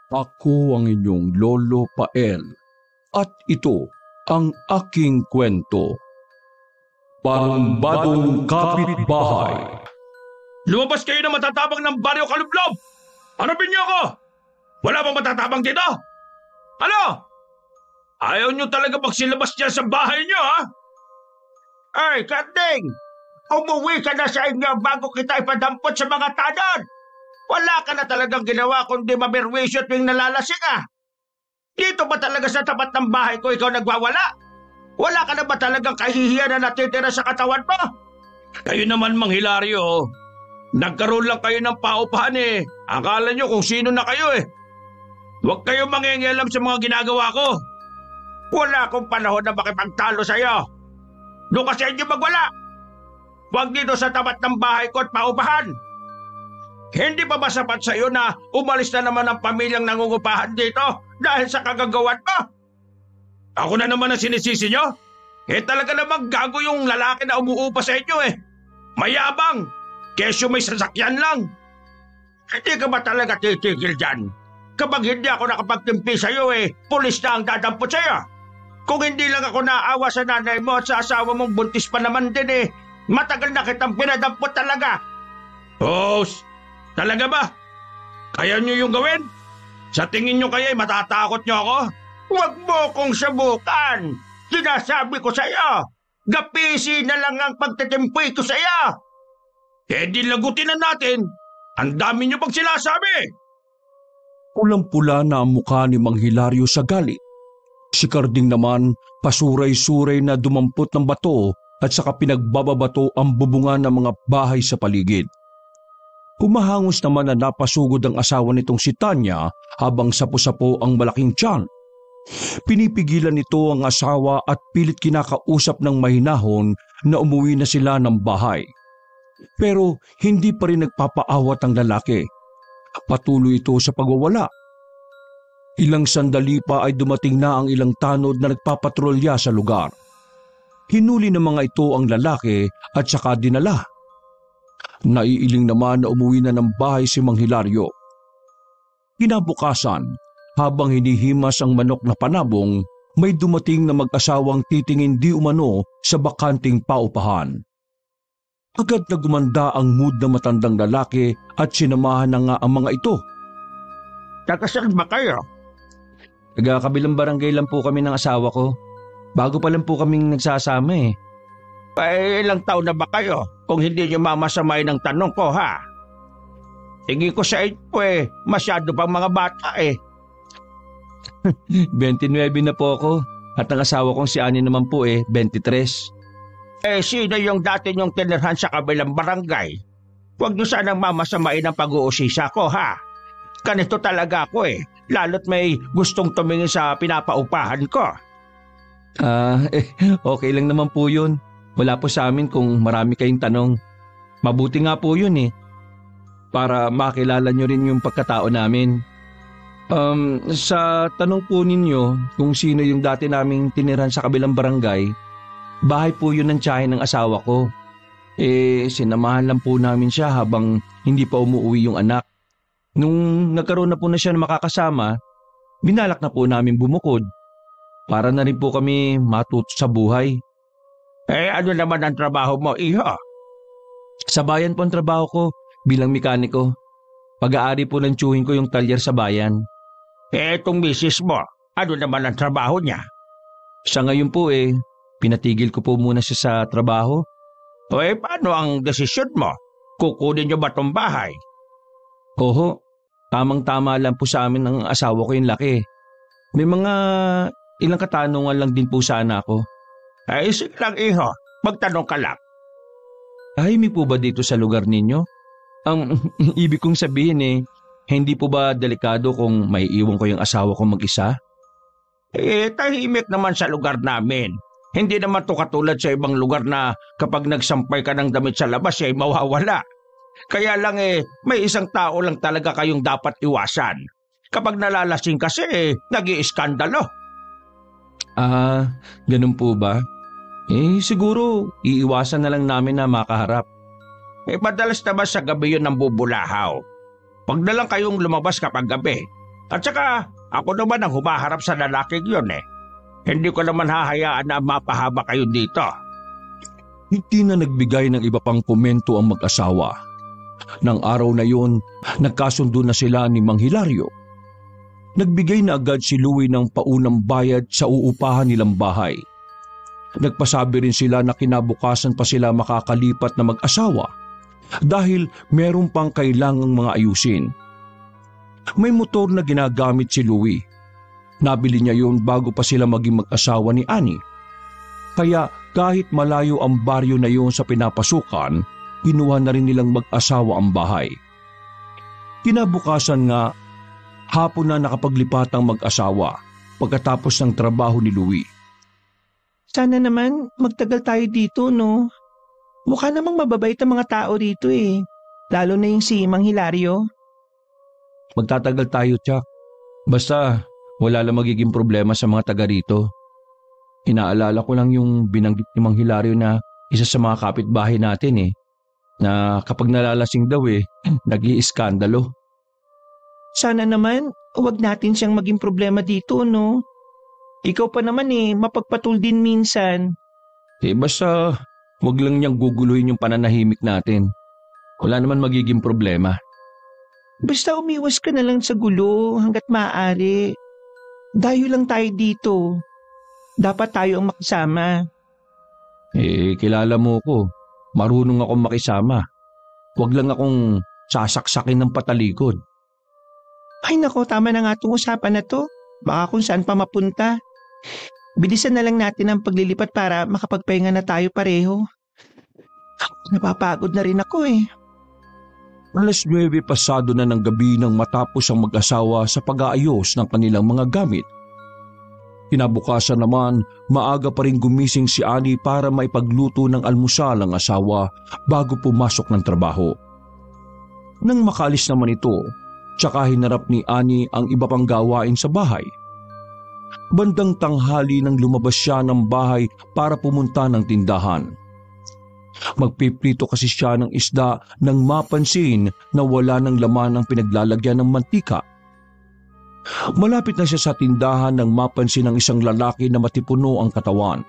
Ako ang inyong Lolo Pael at ito ang aking kwento. Barumbadong Kapitbahay. Lumabas kayo na matatabang ng Baryo Kalublob! Hanapin niyo ako! Wala bang matatabang dito? Ano? Ayaw niyo talaga magsilabas dyan sa bahay niyo, ha? Ay, Karding! Umuwi ka na sa inyo bago kita ipadampot sa mga tanod! Wala ka na talagang ginawa kundi maberwisyo tuwing nalalasing ka! Dito ba talaga sa tapat ng bahay ko ikaw nagwawala? Wala ka na ba talagang kahihiyan na natitira sa katawan mo? Kayo naman, Mang Hilario. Nagkaroon lang kayo ng paupahan eh. Akala nyo kung sino na kayo eh. Huwag kayo mangingialam sa mga ginagawa ko. Wala akong panahon na makipagtalo sa'yo. Doon ka sa inyo magwala. Huwag dito sa tapat ng bahay ko at paupahan. Hindi pa ba sapat sa'yo na umalis na naman ang pamilyang nangungupahan dito dahil sa kagagawan mo? Ako na naman ang sinisisi nyo? Talaga namang gago yung lalaki na umuupa sa inyo eh. Mayabang, kesyo may sasakyan lang. Hindi ka ba talaga titigil dyan? Kapag hindi ako nakapagtimpi sa'yo pulis na ang dadampot sa'yo. Kung hindi lang ako naawa sa nanay mo at sa asawa mong buntis pa naman din matagal na kitang pinadampot talaga. Host, talaga ba? Kaya nyo yung gawin? Sa tingin nyo kaya matatakot nyo ako? Huwag mo kong subukan. Sinasabi ko sa'yo, gapisi na lang ang pagtitimpi ko sa'yo. Di lagutin na natin. Ang dami nyo pang sinasabi. Pulang-pula na ang mukha ni Mang Hilario sa galit. Si Karding naman pasuray-suray na dumampot ng bato at saka pinagbababato ang bubungan ng mga bahay sa paligid. Humahangos naman na napasugod ang asawa nitong si Tanya habang sapo-sapo ang malaking tiyan. Pinipigilan nito ang asawa at pilit kinakausap ng mahinahon na umuwi na sila ng bahay. Pero hindi pa rin nagpapaawat ang lalaki. Patuloy ito sa pagwawala. Ilang sandali pa ay dumating na ang ilang tanod na nagpapatrolya sa lugar. Hinuli ng mga ito ang lalaki at saka dinala. Naiiling naman na umuwi na ng bahay si Mang Hilario. Kinabukasan, habang hinihimas ang manok na panabong, may dumating na mag-asawang titingin di umano sa bakanting paupahan. Agad na gumanda ang mood ng matandang lalaki at sinamahan na nga ang mga ito. Tagasag ba kayo? Taga-kabilang barangay lang po kami ng asawa ko. Bago pa lang po kaming nagsasama eh. Ilang taon na ba kayo kung hindi nyo mamasamay ng tanong ko ha? Tingin ko sa inyo masyado pang mga bata 29 na po ako at ang asawa kong si Ani naman po 23. Sino yung dati nyong tinirhan sa kabilang barangay? Huwag nyo sanang mamasamain ang pag-uusisa ko ha. Ganito talaga ako lalo't may gustong tumingin sa pinapaupahan ko. Okay lang naman po yun. Wala po sa amin kung marami kayong tanong. Mabuti nga po yun para makilala nyo rin yung pagkatao namin. Sa tanong po ninyo kung sino yung dati naming tinirhan sa kabilang barangay, bahay po yun ng tiyahin ng asawa ko. Sinamahan lang po namin siya habang hindi pa umuwi yung anak. Nung nagkaroon na po na siya na makakasama, binalak na po namin bumukod. Para na rin po kami matuto sa buhay. Ano naman ang trabaho mo, iho? Sa bayan po ang trabaho ko bilang mekaniko. Pag-aari po ng tiyuhin ko yung talyer sa bayan. Itong misis mo, ano naman ang trabaho niya? Sa ngayon po pinatigil ko po muna siya sa trabaho. Paano ang desisyon mo? Kukunin niyo ba tong bahay? Oho, tamang-tama lang po sa amin ng asawa ko yung laki. May mga ilang katanungan lang din po sana ako. Sige lang iho, magtanong ka lang. Tahimik po ba dito sa lugar ninyo? Ang ibig kong sabihin hindi po ba delikado kung may iwan ko yung asawa ko mag-isa? Tahimik naman sa lugar namin. Hindi naman to katulad sa ibang lugar na kapag nagsampay ka ng damit sa labas mawawala. Kaya lang may isang tao lang talaga kayong dapat iwasan. Kapag nalalasing kasi nag-iiskandalo. Ganun po ba? Siguro iiwasan na lang namin na makaharap. Madalas naman sa gabi yun ang bubulahaw. Huwag na lang kayong lumabas kapag gabi. At saka, ako naman ang humaharap sa lalaking yun eh. Hindi ko naman hahayaan na mapahaba kayo dito. Hindi na nagbigay ng iba pang komento ang mag-asawa. Nang araw na yun, nagkasundo na sila ni Mang Hilario. Nagbigay na agad si Louie ng paunang bayad sa uupahan nilang bahay. Nagpasabi rin sila na kinabukasan pa sila makakalipat na mag-asawa dahil meron pang kailangang mga ayusin. May motor na ginagamit si Louie. Nabili niya yun bago pa sila maging mag-asawa ni Annie. Kaya kahit malayo ang baryo na yun sa pinapasukan, kinuha na rin nilang mag-asawa ang bahay. Kinabukasan nga, hapon na nakapaglipat ang mag-asawa pagkatapos ng trabaho ni Louie. Sana naman magtagal tayo dito, no? Mukha namang mababait ang mga tao rito eh. Lalo na yung si Mang Hilario. Magtatagal tayo, Chuck. Basta wala lang magiging problema sa mga taga rito. Inaalala ko lang yung binanggit ni Mang Hilario na isa sa mga kapitbahay natin eh, na kapag nalalasing daw nag-iiskandalo. Sana naman huwag natin siyang maging problema dito, no? Ikaw pa naman mapagpatul din minsan. Basta wag lang niyang guguluhin yung pananahimik natin. Wala naman magiging problema. Basta umiwas ka na lang sa gulo hanggat maaari. Dayo lang tayo dito. Dapat tayo ang makisama. Kilala mo ko. Marunong akong makisama. Wag lang akong sasaksakin ng patalikod. Ay nako, tama na nga itong usapan na to. Baka kung saan pa mapunta. Bilisan na lang natin ang paglilipat para makapagpahinga na tayo pareho. Napapagod na rin ako eh. Alas 9 pasado na ng gabi nang matapos ang mag-asawa sa pag-aayos ng kanilang mga gamit. Kinabukasan naman, maaga pa rin gumising si Annie para maipagluto ng almusal ang asawa bago pumasok ng trabaho. Nang makaalis naman ito, tsaka hinarap ni Annie ang iba pang gawain sa bahay. Bandang tanghali nang lumabas siya ng bahay para pumunta ng tindahan. Magpiprito kasi siya ng isda nang mapansin na wala ng laman ang pinaglalagyan ng mantika. Malapit na siya sa tindahan nang mapansin ng isang lalaki na matipuno ang katawan.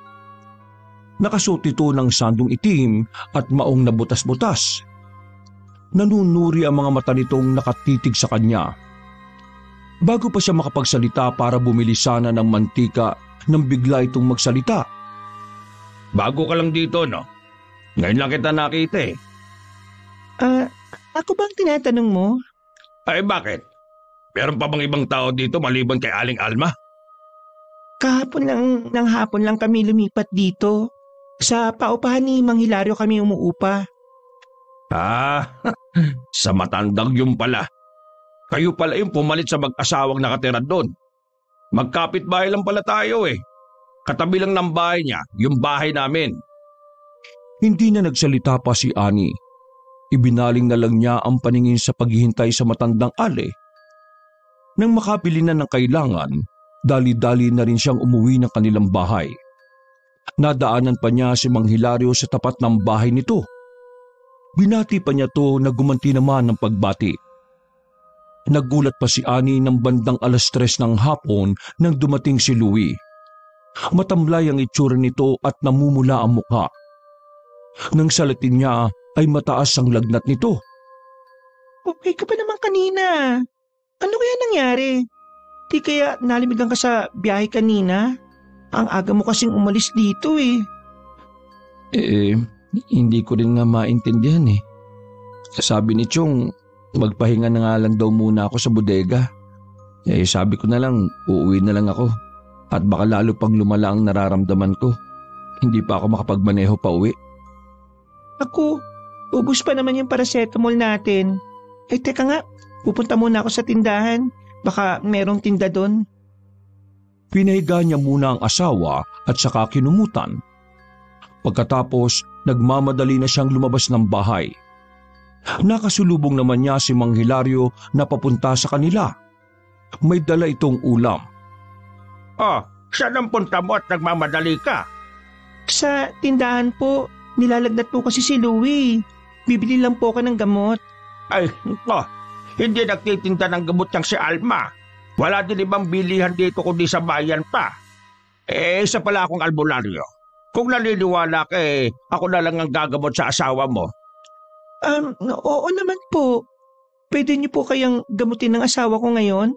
Nakasuot ito ng sandong itim at maong na butas-butas. Nanunuri ang mga mata nitong nakatitig sa kanya. Bago pa siya makapagsalita para bumili sana ng mantika nang bigla itong magsalita. Bago ka lang dito, no? Ngayon lang kita nakita eh. Ako bang tinatanong mo? Ay bakit? Meron pa bang ibang tao dito maliban kay Aling Alma? Kahapon ng hapon lang kami lumipat dito. Sa paupahan ni Mang Hilario kami umuupa. Sa matandang yun pala. Kayo pala yung pumalit sa mag-asawang nakatira doon. Magkapit-bahay lang pala tayo eh. Katabi lang ng bahay niya, yung bahay namin. Hindi na nagsalita pa si Annie. Ibinaling na lang niya ang paningin sa paghihintay sa matandang ale. Nang makabili na ng kailangan, dali-dali na rin siyang umuwi ng kanilang bahay. Nadaanan pa niya si Mang Hilario sa tapat ng bahay nito. Binati pa niya to na gumanti naman ng pagbati. Nagulat pa si Annie ng bandang alas 3 ng hapon nang dumating si Louie. Matamlay ang itsura nito at namumula ang mukha. Nang salatin niya ay mataas ang lagnat nito. Okay ka pa naman kanina. Ano kaya nangyari? Di kaya nalimigan ka sa biyahe kanina? Ang aga mo kasing umalis dito eh. Hindi ko rin nga maintindihan eh. Sabi ni Chong, magpahinga na nga lang daw muna ako sa bodega. Sabi ko na lang, uuwi na lang ako. At baka lalo pang lumala ang nararamdaman ko. Hindi pa ako makapagmaneho pa uwi. Ako, ubus pa naman yung paracetamol natin. Teka nga, pupunta muna ako sa tindahan. Baka merong tinda doon. Pinahiga niya muna ang asawa at saka kinumutan. Pagkatapos, nagmamadali na siyang lumabas ng bahay. Nakasulubong naman niya si Mang Hilario na papunta sa kanila. May dala itong ulam. Saan ang punta mo at nagmamadali ka? Sa tindahan po, nilalagnat po kasi si Louie. Bibili lang po ka ng gamot. Ay, hindi nagtitinda ng gamot niyang si Alma. Wala din ibang bilihan dito kundi sa bayan pa. Isa pala akong albularyo. Kung naniniwala ka ako na lang ang gagamot sa asawa mo. Oo naman po. Pwede niyo po kayang gamutin ng asawa ko ngayon?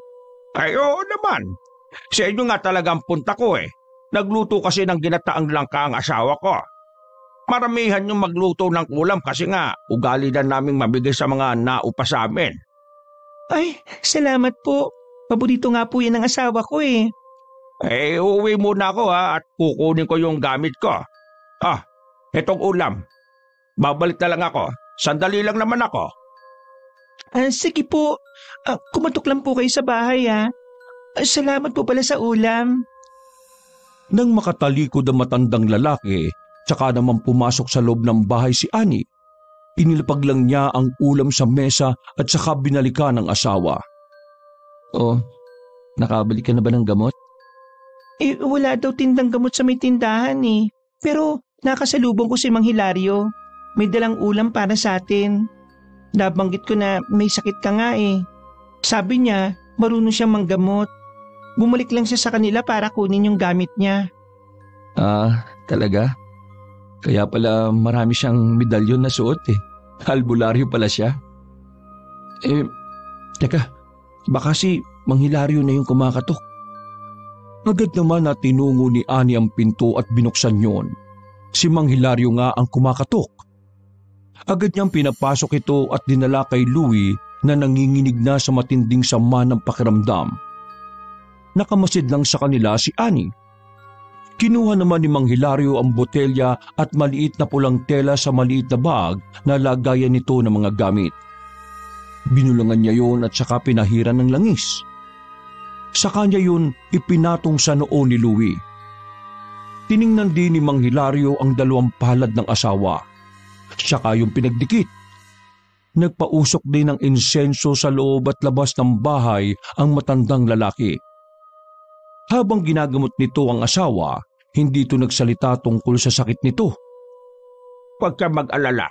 Ay, oo naman. Sa inyo nga talagang punta ko Nagluto kasi ng ginataang langka ang asawa ko. Maramihan yung magluto ng ulam kasi nga ugali na naming mabigay sa mga naupa sa amin. Ay, salamat po. Paborito nga po yan ng asawa ko Uuwi muna ako at kukunin ko yung gamit ko. Itong ulam. Babalik na lang ako. Sandali lang naman ako. Sige po. Kumatok lang po kayo sa bahay Salamat po pala sa ulam. Nang makatalikod ang matandang lalaki, tsaka naman pumasok sa loob ng bahay si Ani. Inilapag lang niya ang ulam sa mesa at saka binalikan ng asawa. Oh, nakabalik ka na ba ng gamot? Wala daw tindang gamot sa may tindahan Pero nakasalubong ko si Mang Hilario. May dalang ulam para sa atin. Nabanggit ko na may sakit ka nga Sabi niya, marunong siyang manggamot. Bumalik lang siya sa kanila para kunin yung gamit niya. Talaga? Kaya pala marami siyang medalyon na suot Albularyo pala siya. Teka, baka si Mang Hilario na yung kumakatok. Agad naman na tinungo ni Ani ang pinto at binuksan yon. Si Mang Hilario nga ang kumakatok. Agad niyang pinapasok ito at dinala kay Louie na nanginginig na sa matinding sama ng pakiramdam. Nakamasid lang sa kanila si Ani. Kinuha naman ni Mang Hilario ang botelya at maliit na pulang tela sa maliit na bag na lagayan nito ng mga gamit. Binulangan niya yon at saka pinahiran ng langis. Sa kanya yun ipinatong sa noo ni Louie. Tiningnan din ni Mang Hilario ang dalawang palad ng asawa. Saka yung pinagdikit. Nagpausok din ng insenso sa loob at labas ng bahay ang matandang lalaki. Habang ginagamot nito ang asawa, hindi ito nagsalita tungkol sa sakit nito. Huwag ka mag-alala.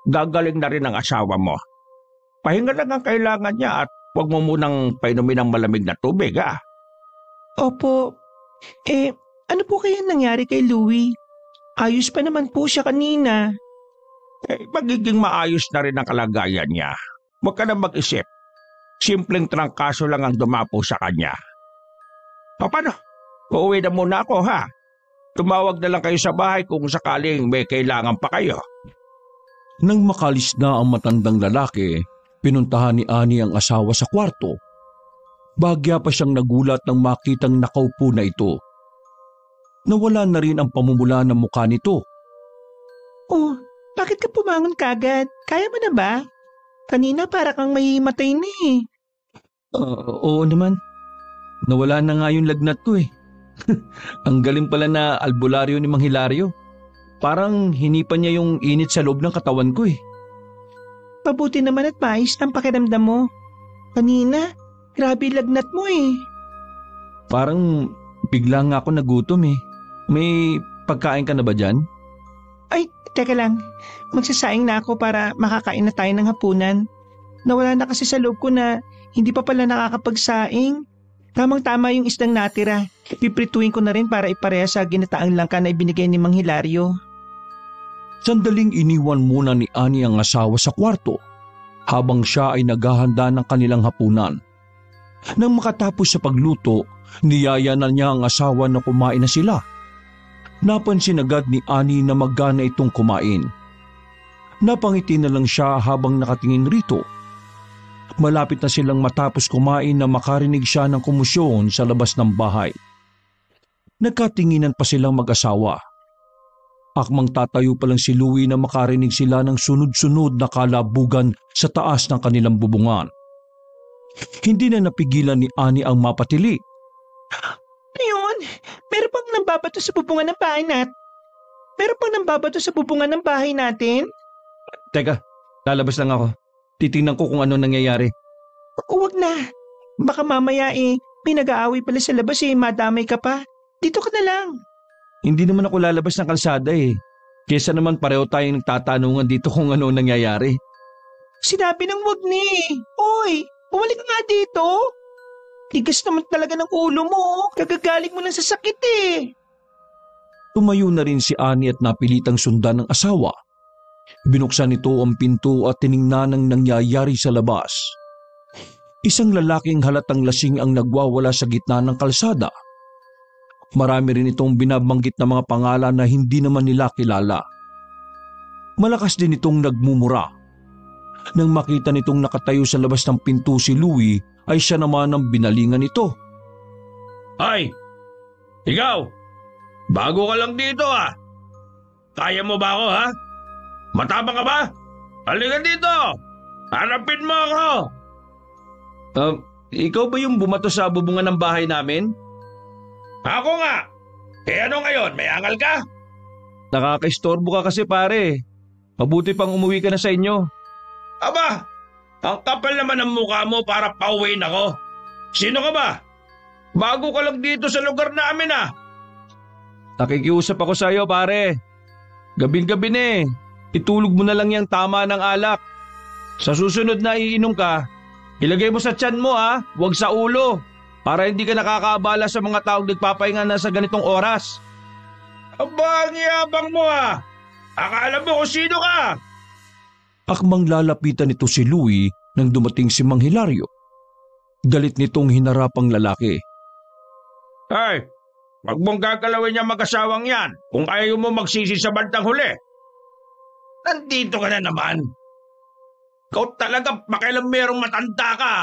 Gagaling na rin ang asawa mo. Pahinga lang ang kailangan niya at huwag mo munang painumin ng malamig na tubig Opo. Ano po kaya nangyari kay Louie? Ayos pa naman po siya kanina. Magiging maayos na rin ang kalagayan niya. Huwag ka na mag-isip. Simpleng trangkaso lang ang dumapo sa kanya. Paano? Uuwi na muna ako Tumawag na lang kayo sa bahay kung sakaling may kailangan pa kayo. Nang makalis na ang matandang lalaki, pinuntahan ni Ani ang asawa sa kwarto. Bagya pa siyang nagulat nang makitang nakaupo na ito. Nawala na rin ang pamumula ng mukha nito. Oh, bakit ka pumangon kagad? Kaya mo na ba? Kanina para kang mahimatay na Oo naman. Nawala na nga yung lagnat ko Ang galing pala na albularyo ni Mang Hilario. Parang hinipan niya yung init sa loob ng katawan ko Pabuti naman at maayos ang pakiramdam mo. Kanina, grabe lagnat mo Parang bigla nga ako nagutom May pagkain ka na ba dyan? Ay, teka lang. Magsasaing na ako para makakain na tayo ng hapunan. Nawala na kasi sa loob ko na hindi pa pala nakakapagsaing. Tamang-tama yung isdang natira. Piprituin ko na rin para ipareha sa ginataang langka na ibinigay ni Mang Hilario. Sandaling iniwan muna ni Ani ang asawa sa kwarto habang siya ay naghahanda ng kanilang hapunan. Nang makatapos sa pagluto, niyaya na niya ang asawa na kumain na sila. Napansin agad ni Ani na magana itong kumain. Napangiti na lang siya habang nakatingin rito. Malapit na silang matapos kumain na makarinig siya ng kumusyon sa labas ng bahay. Nagkatinginan pa silang mag-asawa. Akmang tatayo pa lang si Louie na makarinig sila ng sunod-sunod na kalabugan sa taas ng kanilang bubungan. Hindi na napigilan ni Ani ang mapatili. Ayun, meron pang nambabato sa bubungan ng bahay natin. Meron pang nambabato sa bubungan ng bahay natin. Teka, lalabas lang ako. Titingnan ko kung ano nangyayari. Huwag na. Baka mamaya may nag-aaway pala sa labas madamay ka pa. Dito ka na lang. Hindi naman ako lalabas ng kalsada Kesa naman pareho tayong nagtatanungan dito kung ano nangyayari. Sinabi ng wag ni. Oy, bumalik ka nga dito. Tigas naman talaga ng ulo mo. Kagagaling mo lang sa sakit eh. Tumayo na rin si Ani at napilitang sundan ng asawa. Binuksan nito ang pinto at tiningnan ang nangyayari sa labas. Isang lalaking halatang lasing ang nagwawala sa gitna ng kalsada. Marami rin itong binabanggit na mga pangalan na hindi naman nila kilala. Malakas din itong nagmumura. Nang makita nitong nakatayo sa labas ng pinto si Louie, ay siya naman ang binalingan nito. Ay! Ikaw! Bago ka lang dito ah! Kaya mo ba ako ha? Matapang ka ba? Halika dito! Harapin mo ako! Ikaw ba yung bumato sa bubungan ng bahay namin? Ako nga! Eh ano ngayon? May angal ka? Nakakaistorbo ka kasi pare. Mabuti pang umuwi ka na sa inyo. Aba! Ang kapal naman ng mukha mo para pauwiin ako. Sino ka ba? Bago ka lang dito sa lugar namin ah. Nakikiusap ako sa iyo pare. Gabing-gabi na eh. Itulog mo na lang yung tama ng alak. Sa susunod na iinom ka, ilagay mo sa tiyan mo ha, huwag sa ulo. Para hindi ka nakakaabala sa mga taong nagpapahinga na sa ganitong oras. Aba, ang yabang mo ah. Akala mo kung sino ka? Akmang lalapitan nito si Louie nang dumating si Mang Hilario. Galit nitong hinarap ang lalaki. Ay, wag mong gagalawin niya mag-asawang yan kung ayaw mo magsisi sa bandang huli. Nandito ka na naman. Ikaw talaga pakialam merong matanda ka.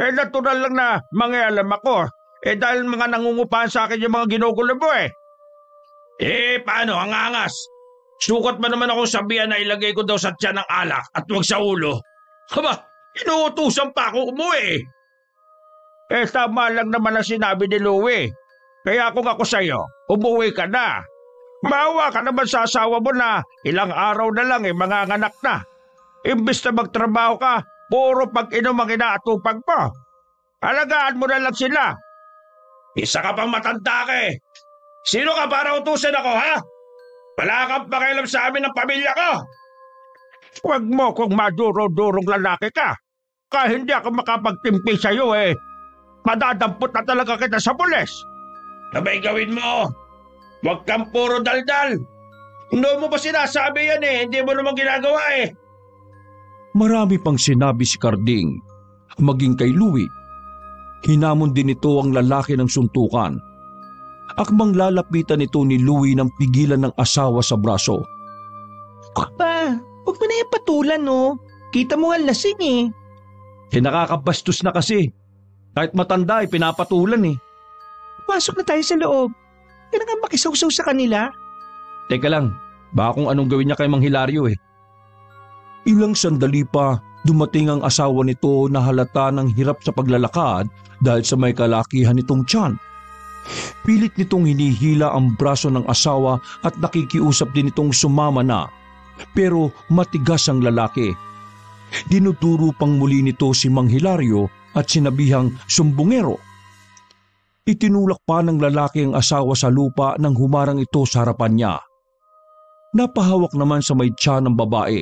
Eh natural lang na mangialam ako. Eh dahil mga nangungupahan sa akin yung mga ginugulo mo eh. Eh paano ang angas? Sukat ba naman akong sabihan na ilagay ko daw sa tiyan ng alak at huwag sa ulo? Haba, inuutusan pa ako umuwi. Eh tama lang naman ang sinabi ni Louie. Kaya kung ako sa'yo, umuwi ka na. Maawa ka naman sa asawa mo na ilang araw na lang mga anak na. Imbis na magtrabaho ka, puro pag-inom ang inaatupag mo. Alagaan mo na lang sila. Isa ka pang matanda ka eh. Sino ka para utusan ako ha? Wala kang pakialam sa amin ng pamilya ko. Huwag mo kung maduro-durong lalaki ka. Kaya hindi ako makapagtimpi sa'yo eh. Madadampot na talaga kita sa pulis. Sabay gawin mo. Huwag kang puro daldal. Hindi mo ba sinasabi yan eh? Hindi mo naman ginagawa eh. Marami pang sinabi si Carding, maging kay Louie. Hinamon din ito ang lalaki ng suntukan. Akmang lalapitan ito ni Louie ng pigilan ng asawa sa braso. Pa, huwag mo na yung patulan no. Kita mo nga lasing eh. Eh nakakabastos na kasi. Kahit matanda ay pinapatulan eh. Pasok na tayo sa loob. Kaya nga makisawsaw sa kanila. Teka lang, baka kung anong gawin niya kay Mang Hilario eh. Ilang sandali pa, dumating ang asawa nito na halata ng hirap sa paglalakad dahil sa may kalakihan nitong tiyan. Pilit nitong hinihila ang braso ng asawa at nakikiusap din itong sumama na. Pero matigas ang lalaki. Dinuduro pang muli nito si Mang Hilario at sinabihang sumbungero. Itinulak pa ng lalaki ang asawa sa lupa nang humarang ito sa harapan niya. Napahawak naman sa may tiyan ng babae.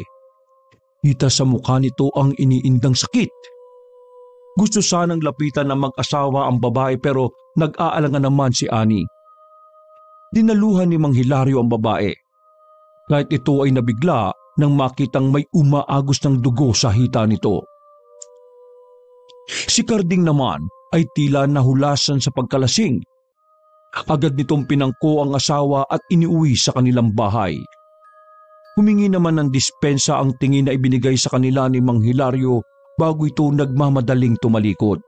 Kita sa mukha nito ang iniindang sakit. Gusto sanang lapitan ng mag-asawa ang babae pero nag-aalangan naman si Ani. Dinaluhan ni Mang Hilario ang babae. Kahit ito ay nabigla nang makitang may umaagos ng dugo sa hita nito. Si Carding naman ay tila nahulasan sa pagkalasing. Agad nitong pinangko ang asawa at iniuwi sa kanilang bahay. Humingi naman ng dispensa ang tingin na ibinigay sa kanila ni Mang Hilario bago ito nagmamadaling tumalikod.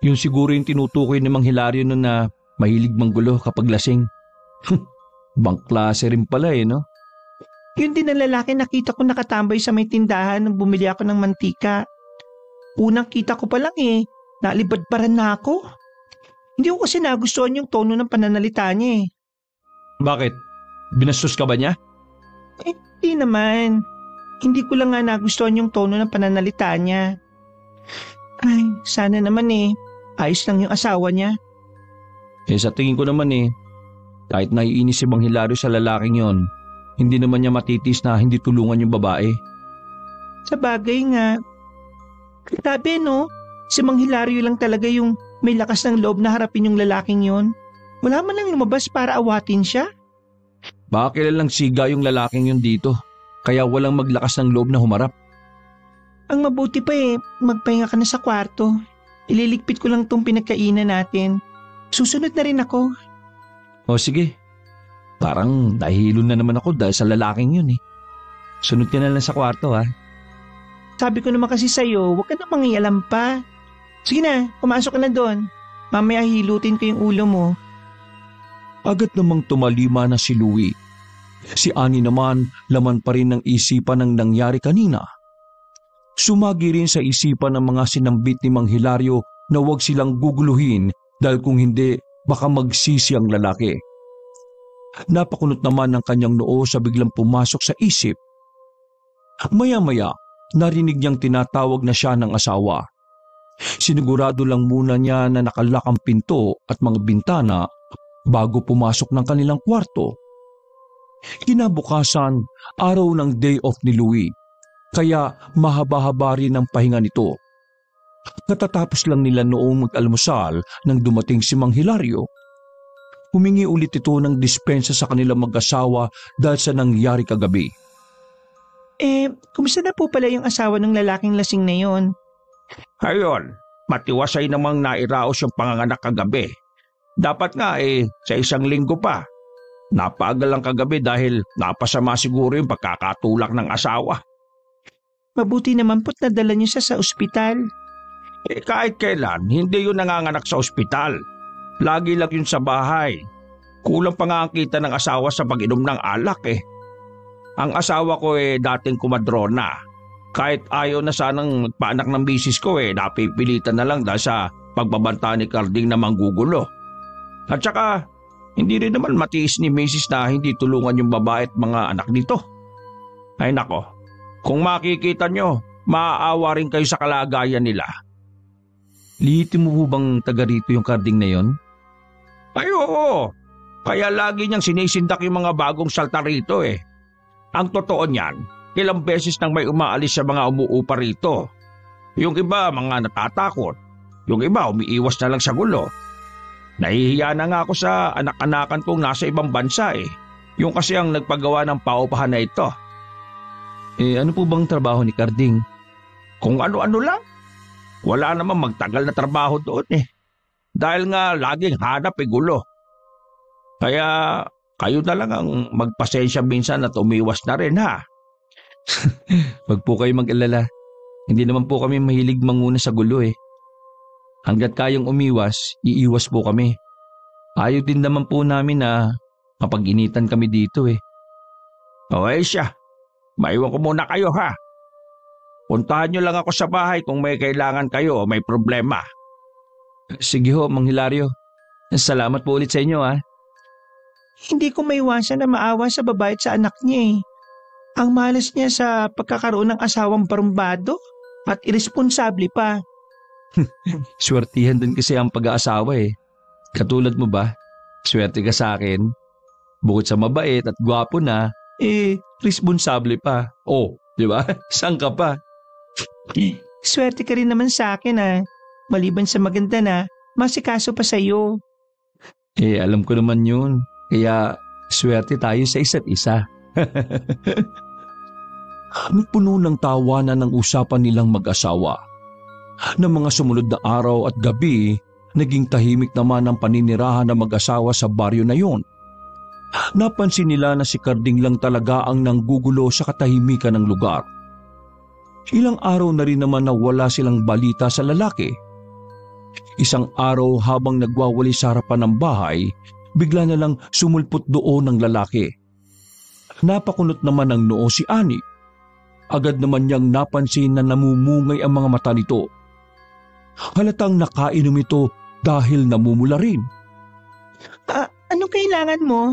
Yun siguro yung tinutukoy ni Mang Hilario nun na mahilig manggulo kapag lasing. Bang klase rin pala eh, no? Yun din ang lalaki nakita ko nakatambay sa may tindahan nung bumili ako ng mantika. Unang kita ko pa lang eh, nalibadbaran na ako. Hindi ko kasi nagustuhan yung tono ng pananalita niya eh. Bakit? Binastos ka ba niya? Eh, hindi naman. Hindi ko lang nga nagustuhan yung tono ng pananalita niya. Ay, sana naman eh. Ayos lang yung asawa niya. Eh sa tingin ko naman eh, kahit naiinis si Mang Hilario sa lalaking yon, hindi naman niya matitis na hindi tulungan yung babae. Sa bagay nga. Grabe no, Si Mang Hilario lang talaga yung may lakas ng loob na harapin yung lalaking yon. Wala man lang lumabas para awatin siya. Baka kilalang siga yung lalaking yun dito, kaya walang maglakas ng loob na humarap. Ang mabuti pa magpahinga ka na sa kwarto. Ililigpit ko lang tong pinagkainan natin. Susunod na rin ako. O sige, parang nahihilo na naman ako dahil sa lalaking yun eh. Sunod ka na lang sa kwarto ha. Sabi ko naman kasi sa'yo, huwag ka na mangialam pa. Sige na, pumasok ka na doon. Mamaya hilutin ko yung ulo mo. Agad namang tumalima na si Louie. Si Annie naman laman pa rin ng isipan ng nangyari kanina. Sumagi rin sa isipan ng mga sinambit ni Mang Hilario na huwag silang guguluhin dahil kung hindi baka magsisi ang lalaki. Napakunot naman ng kanyang noo sa biglang pumasok sa isip. Maya-maya, narinig niyang tinatawag na siya ng asawa. Sinigurado lang muna niya na nakalak ang pinto at mga bintana bago pumasok ng kanilang kwarto. Kinabukasan, araw ng day off ni Louie, kaya mahaba-haba rin ang pahinga nito. Katatapos lang nila noong mag-almusal nang dumating si Mang Hilario. Humingi ulit ito ng dispensa sa kanilang mag-asawa dahil sa nangyari kagabi. Kumusta na po pala yung asawa ng lalaking lasing na yon? Ayon, matiwasay namang nairaos yung panganganak kagabi. Dapat nga sa isang linggo pa. Napaagal lang kagabi dahil napasama siguro yung pagkakatulak ng asawa. Mabuti naman po't nadala niyo siya sa ospital. Kahit kailan, hindi yun nanganganak sa ospital. Lagi lang yun sa bahay. Kulang pa nga ang kita ng asawa sa pag-inom ng alak Ang asawa ko dating kumadrona. Kahit ayaw na sanang magpaanak ng misis ko napipilitan na lang dahil sa pagbabanta ni Carding na manggugulo. At saka, hindi rin naman matiis ni misis na hindi tulungan yung babae at mga anak nito. Ay nako, kung makikita nyo, maaawa rin kayo sa kalagayan nila. Lihitin mo po bang taga rito yung Carding na yon? Ay oo, kaya lagi niyang sinisindak yung mga bagong salta rito Ang totoo niyan, ilang beses nang may umaalis sa mga umuupa rito. Yung iba mga natatakot, yung iba umiiwas na lang sa gulo. Nahihiya na nga ako sa anak-anakan kong nasa ibang bansa Yung kasi ang nagpagawa ng paupahan na ito. Ano po bang trabaho ni Carding? Kung ano-ano lang. Wala namang magtagal na trabaho doon Dahil nga laging hanap gulo. Kaya kayo na lang ang magpasensya minsan at umiwas na rin ha. Wag po kayo mag-alala. Hindi naman po kami mahilig manguna sa gulo Hanggat kayang umiwas, iiwas po kami. Ayaw din naman po namin na mapag-initan kami dito Okay siya. Maiwan ko muna kayo ha. Puntahan nyo lang ako sa bahay kung may kailangan kayo o may problema. Sige ho, Mang Hilario. Salamat po ulit sa inyo Hindi ko maiwasan na maawa sa babae at sa anak niya Ang malas niya sa pagkakaroon ng asawang barumbado at iresponsable pa. Swertihan din kasi ang pag-aasawa Katulad mo ba? Swerte ka sa akin. Bukod sa mabait at gwapo na, responsable pa. Oh, di ba? Saan ka pa? Swerte ka rin naman sa akin Maliban sa maganda na, masikaso pa sa'yo. Alam ko naman yun. Kaya swerte tayo sa isa't isa. Puno ng tawanan ng usapan nilang mag-asawa. Na mga sumunod na araw at gabi, naging tahimik naman ang paninirahan ng mag-asawa sa baryo na yon. Napansin nila na si Carding lang talaga ang nanggugulo sa katahimikan ng lugar. Ilang araw na rin naman na wala silang balita sa lalaki. Isang araw habang nagwawali sa harapan ng bahay, bigla na lang sumulpot doon ng lalaki. Napakunot naman ng noo si Annie. Agad naman niyang napansin na namumungay ang mga mata nito. Halatang nakainom ito dahil namumula rin. Anong kailangan mo?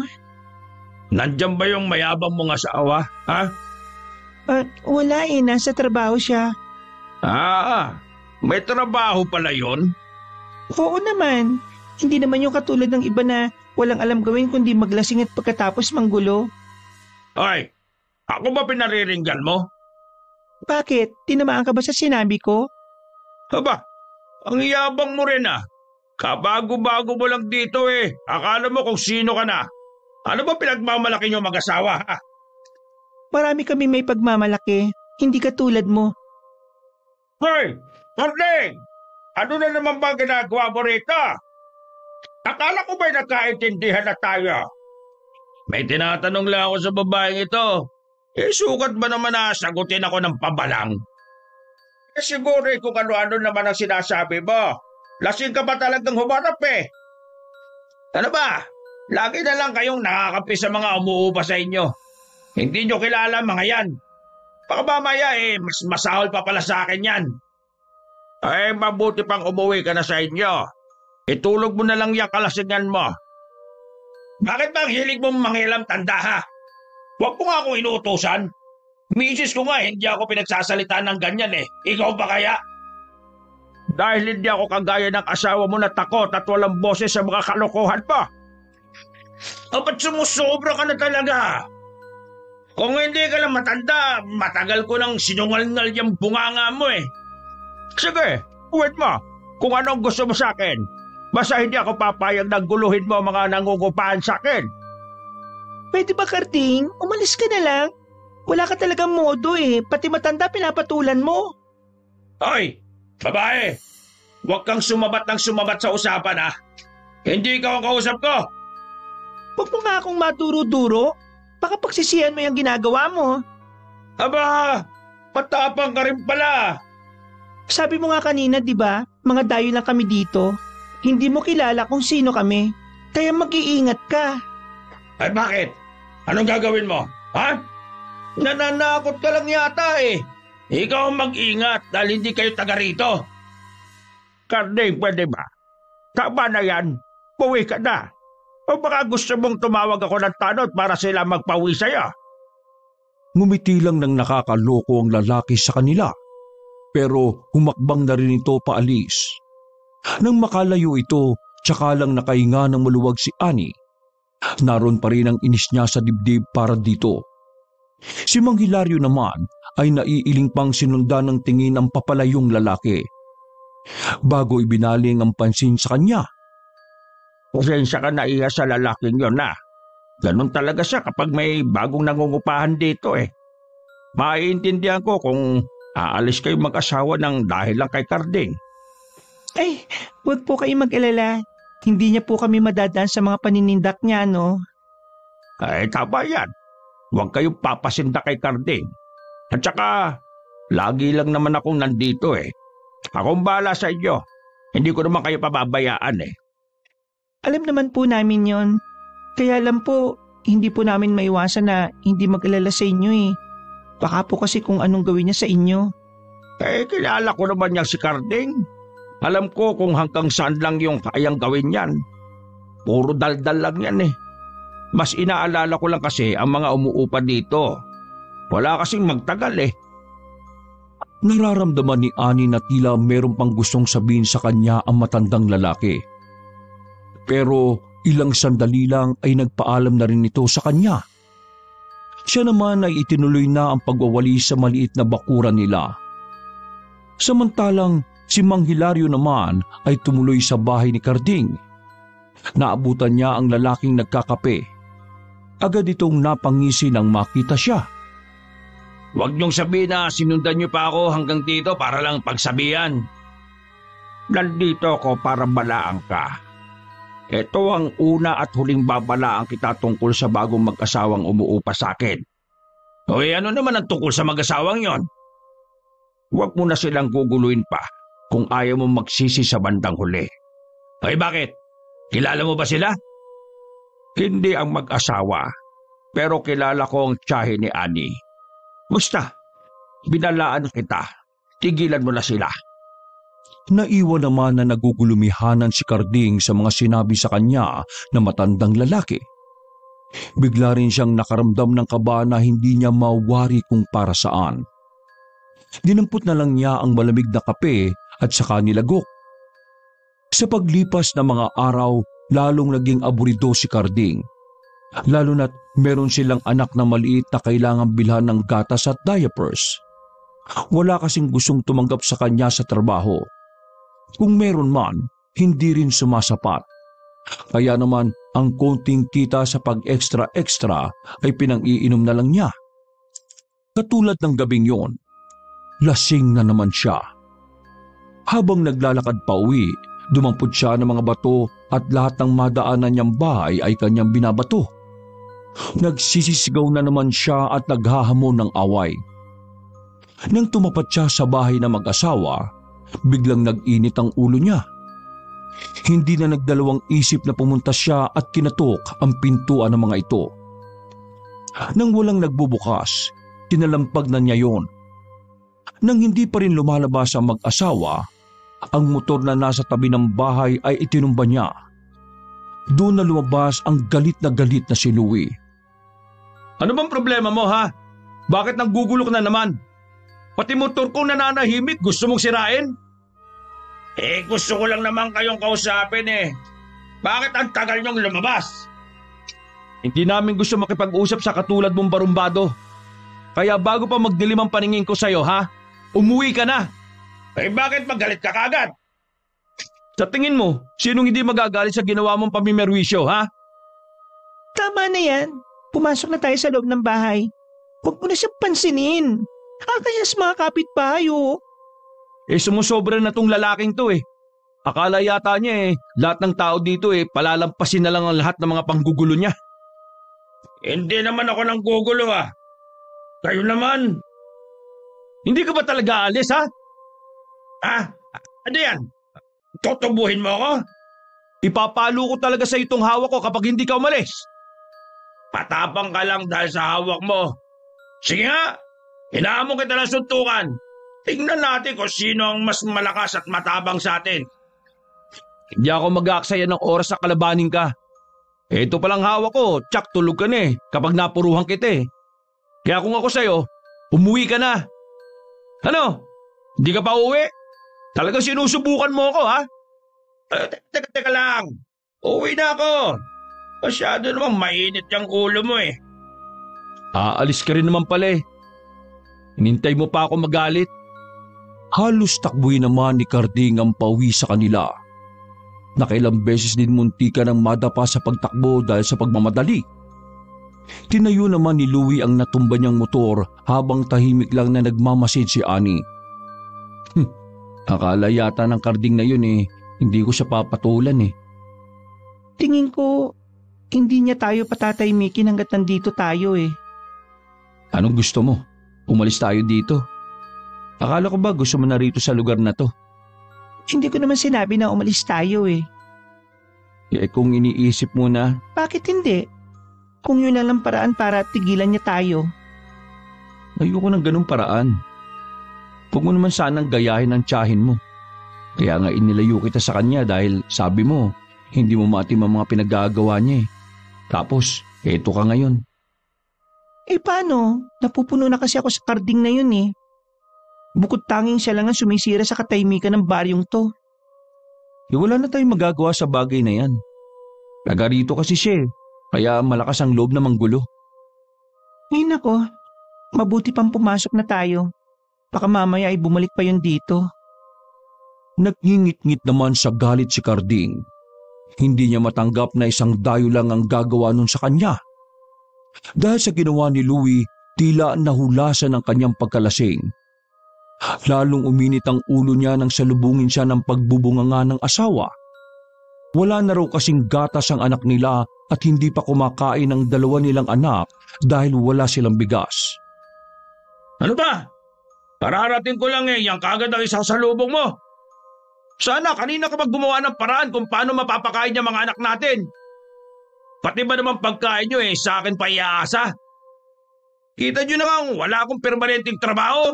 Nandyan ba yung mayabang mong asawa, ha? Wala nasa trabaho siya. May trabaho pala yon? Oo naman. Hindi naman yung katulad ng iba na walang alam gawin kundi maglasing at pagkatapos manggulo. Ay, ako ba pinariringgan mo? Bakit? Tinamaan ka ba sa sinabi ko? Aba, Ang yabang mo rin ah. Kabago-bago mo lang dito eh. Akala mo kung sino ka na. Ano ba pinagmamalaki niyo mag-asawa ha? Marami kami may pagmamalaki, hindi katulad mo. Hoy! Karding! Ano na naman ba ginagawa mo rito? Akala ko ba'y nagkaintindihan na tayo? May tinatanong lang ako sa babaeng ito. Sukat ba naman na sagutin ako ng pabalang? Siguro kung ano-ano naman ang sinasabi mo. Lasing ka ba talagang humarap eh? Ano ba? Lagi na lang kayong nakakapi sa mga umuupa sa inyo. Hindi nyo kilala mga yan. Baka mamaya mas masahol pa pala sa akin yan. Mabuti pang umuwi ka na sa inyo. Itulog mo na lang yung kalasingan mo. Bakit ba ang hilig mong manghilam tanda ha? Huwag mo nga akong inuutosan. Misis ko nga hindi ako pinagsasalitaan ng ganyan eh. Ikaw ba kaya? Dahil hindi ako kagaya ng asawa mo na takot at walang boses sa mga kalokohan mo. Ba't sumusobra ka na talaga? Kung hindi ka lang matanda, matagal ko nang sinungal-ngal yung bunganga mo eh. Sige, uwit mo kung anong gusto mo sa akin. Basta hindi ako papayag na guluhin mo mga nangungupahan sa akin. Pwede ba, Karding? Umalis ka na lang. Wala ka talagang modo eh. Pati matanda pinapatulan mo. Hoy, babae! Huwag kang sumabat ng sumabat sa usapan ha. Hindi ikaw ang kausap ko. Huwag mo nga akong maduro-duro. Baka pagsisihan mo yung ginagawa mo. Aba, matapang ka rin pala. Sabi mo nga kanina, di ba? Mga dayo lang kami dito. Hindi mo kilala kung sino kami. Kaya mag-iingat ka. Ay bakit? Anong gagawin mo? Ha? Nananakot ka lang yata eh. Ikaw ang mag-ingat dahil hindi kayo taga rito. Karding, pwede ba? Tama na yan. Puwi ka na. O baka gusto mong tumawag ako ng tanod para sila magpawi sa'yo? Ngumiti lang ng nakakaloko ang lalaki sa kanila. Pero humakbang na rin ito paalis. Nang makalayo ito, tsaka lang nakahinga ng maluwag si Annie. Naroon pa rin ang inis niya sa dibdib para dito. Si Mang Hilario naman ay naiiling pang sinundan ng tingin ang papalayong lalaki. Bago ibinaling ang pansin sa kanya. Pasensya ka na iya sa lalaking yon na. Ganon talaga siya kapag may bagong nangungupahan dito eh. Maiintindihan ko kung aalis kayo mag-asawa ng dahil lang kay Karding. Ay, huwag po kayo mag-alala. Hindi niya po kami madadaan sa mga paninindak niya, no? Ay, tama yan. Huwag kayong papasinda kay Karding. At saka, lagi lang naman akong nandito eh. Akong bahala sa inyo. Hindi ko naman kayo pababayaan eh. Alam naman po namin yon. Kaya lang po, hindi po namin maiwasan na hindi mag-alala sa inyo eh. Baka po kasi kung anong gawin niya sa inyo. Kilala ko naman niya si Karding. Alam ko kung hanggang saan lang yung kayang gawin yan. Puro daldal lang yan eh. Mas inaalala ko lang kasi ang mga umuupa dito. Wala kasing magtagal eh. Nararamdaman ni Annie na tila meron pang gustong sabihin sa kanya ang matandang lalaki. Pero ilang sandali lang ay nagpaalam na rin ito sa kanya. Siya naman ay itinuloy na ang pagwawali sa maliit na bakuran nila. Samantalang si Mang Hilario naman ay tumuloy sa bahay ni Karding. Naabutan niya ang lalaking nagkakape. Agad itong napangisi nang makita siya. Huwag niyong sabihin na sinundan niyo pa ako hanggang dito para lang pagsabihan. Nandito ako para balaan ka. Ito ang una at huling babalaan kita tungkol sa bagong mag-asawang umuupa sa akin. O ano naman ang tungkol sa mag-asawang yon? Huwag mo na silang guguluin pa kung ayaw mo magsisi sa bandang huli. Ay bakit? Kilala mo ba sila? Hindi ang mag-asawa, pero kilala ko ang tiyahe ni Annie. Basta, binalaan kita. Tigilan mo na sila. Naiwan naman na nagugulumihanan si Karding sa mga sinabi sa kanya na matandang lalaki. Bigla rin siyang nakaramdam ng kaba na hindi niya mawari kung para saan. Dinampot na lang niya ang malamig na kape at saka nilagok. Sa paglipas ng mga araw, lalong naging aburido si Karding. Lalo na't meron silang anak na maliit na kailangang bilhan ng gatas at diapers. Wala kasing gustong tumanggap sa kanya sa trabaho. Kung meron man, hindi rin sumasapat. Kaya naman ang konting kita sa pag-extra-extra ay pinang-iinom na lang niya. Katulad ng gabing yon, lasing na naman siya. Habang naglalakad pa uwi, dumampot siya ng mga bato at lahat ng madaanan niyang bahay ay kanyang binabato. Nagsisisigaw na naman siya at naghahamon ng away. Nang tumapat siya sa bahay ng mag-asawa, biglang nag-init ang ulo niya. Hindi na nagdalawang isip na pumunta siya at kinatok ang pintuan ng mga ito. Nang walang nagbubukas, tinalampag na niya yon. Nang hindi pa rin lumalabas ang mag-asawa, ang motor na nasa tabi ng bahay ay itinumba niya. Doon na lumabas ang galit na si Louie. Ano bang problema mo, ha? Bakit naggugulo ka na naman? Pati motor kong nananahimik, gusto mong sirain? Gusto ko lang naman kayong kausapin eh. Bakit ang tagal niyong lumabas? Hindi namin gusto makipag-usap sa katulad mong barumbado. Kaya bago pa magdilim ang paningin ko sa'yo, ha? Umuwi ka na! Bakit magalit ka kagad? Sa tingin mo, sinong hindi magagalit sa ginawa mong pamimerwisyo, ha? Tama na yan. Pumasok na tayo sa loob ng bahay. Huwag mo na siyang pansinin. Kakaya sa mga kapitbahay, oh. Sumusobra na tong lalaking to eh. Akala yata niya lahat ng tao dito palalampasin na lang ang lahat ng mga panggugulo niya. Hindi naman ako nang gugulo, ha? Kayo naman. Hindi ka ba talaga alis, ha? Ano yan? Tutubuhin mo ako? Ipapalo ko talaga sa itong hawak ko kapag hindi ka umalis. Patapang ka lang dahil sa hawak mo. Sige nga, hinahamon kita ng suntukan. Tingnan natin kung sino ang mas malakas at matabang sa atin. Hindi ako mag-aaksaya ng oras sa kalabanin ka. Ito palang hawak ko, tsak tulog ka na kapag napuruhan kita eh. Kaya kung ako sa'yo, umuwi ka na. Ano? Hindi ka pa uwi? Talagang sinusubukan mo ako, ha? Teka lang. Uwi na ako. Masyado namang mainit yung ulo mo eh. Aalis ka rin naman pala eh. Hinintay mo pa ako magalit. Halos takbuhin naman ni Carding ang pauwi sa kanila. Nakailang beses din muntika ng madapa sa pagtakbo dahil sa pagmamadali. Tinayo naman ni Louie ang natumba niyang motor habang tahimik lang na nagmamasid si Annie. Akala yata ng Carding na yun hindi ko siya papatulan eh. Tingin ko, hindi niya tayo patataymikin hanggat nandito tayo eh. Anong gusto mo? Umalis tayo dito. Akala ko ba gusto mo na rito sa lugar na to? Hindi ko naman sinabi na umalis tayo eh. Kung iniisip mo na... Bakit hindi? Kung yun na lang paraan para tigilan niya tayo. Ayoko ng ganung paraan. Huwag mo naman sanang gayahin ang tiyahin mo. Kaya nga inilayo kita sa kanya dahil sabi mo, hindi mo maatim ang mga pinagagawa niya eh. Tapos, eto ka ngayon. Paano? Napupuno na kasi ako sa Carding na yun eh. Bukod tanging siya lang ang sumisira sa katahimikan ng baryong to. Wala na tayong magagawa sa bagay na yan. Taga rito kasi siya kaya malakas ang loob na manggulo. Ay nako, mabuti pang pumasok na tayo. Baka mamaya ay bumalik pa yun dito. Nagngingit-ngit naman sa galit si Carding. Hindi niya matanggap na isang dayo lang ang gagawa nun sa kanya. Dahil sa ginawa ni Louie, tila nahulasan ang kanyang pagkalasing. Lalong uminit ang ulo niya nang salubungin siya ng pagbubunganga ng asawa. Wala na raw kasing gatas ang anak nila at hindi pa kumakain ang dalawa nilang anak dahil wala silang bigas. Ano ba? Pararating ko lang yung kagad ang isang salubong mo. Sana kanina ka gumawa ng paraan kung paano mapapakain niya mga anak natin. Pati ba naman pagkain niyo sa akin pa iaasa? Kita niyo na nga wala akong permanenteng trabaho.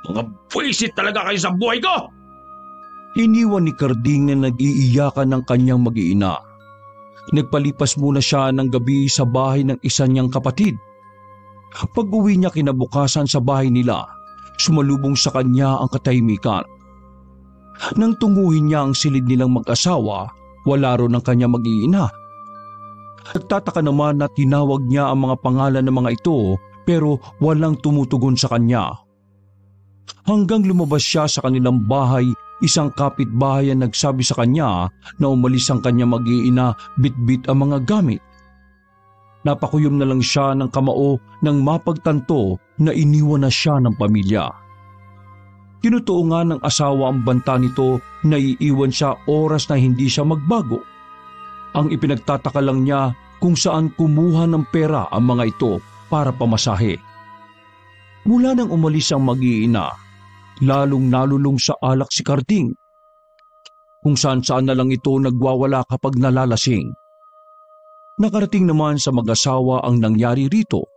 Mga buwisit talaga kayo sa buhay ko! Iniwan ni Carding na nag-iiyakan ng kanyang mag-iina. Nagpalipas muna siya ng gabi sa bahay ng isa niyang kapatid. Pag-uwi niya kinabukasan sa bahay nila, sumalubong sa kanya ang katahimikan. Nang tunguhin niya ang silid nilang mag-asawa, wala ron ang kanyang mag-iina. Nagtataka naman na tinawag niya ang mga pangalan ng mga ito pero walang tumutugon sa kanya. Hanggang lumabas siya sa kanilang bahay isang kapitbahay ang nagsabi sa kanya na umalis ang kanya mag-iina bitbit ang mga gamit. Napakuyom na lang siya ng kamao nang mapagtanto na iniwan na siya ng pamilya. Tinutuo nga ng asawa ang banta nito na iiwan siya oras na hindi siya magbago. Ang ipinagtataka lang niya kung saan kumuha ng pera ang mga ito para pamasahe. Mula nang umalis ang mag-iina, lalong nalulung sa alak si Karding. Kung saan-saan na lang ito nagwawala kapag nalalasing. Nakarating naman sa mag-asawa ang nangyari rito.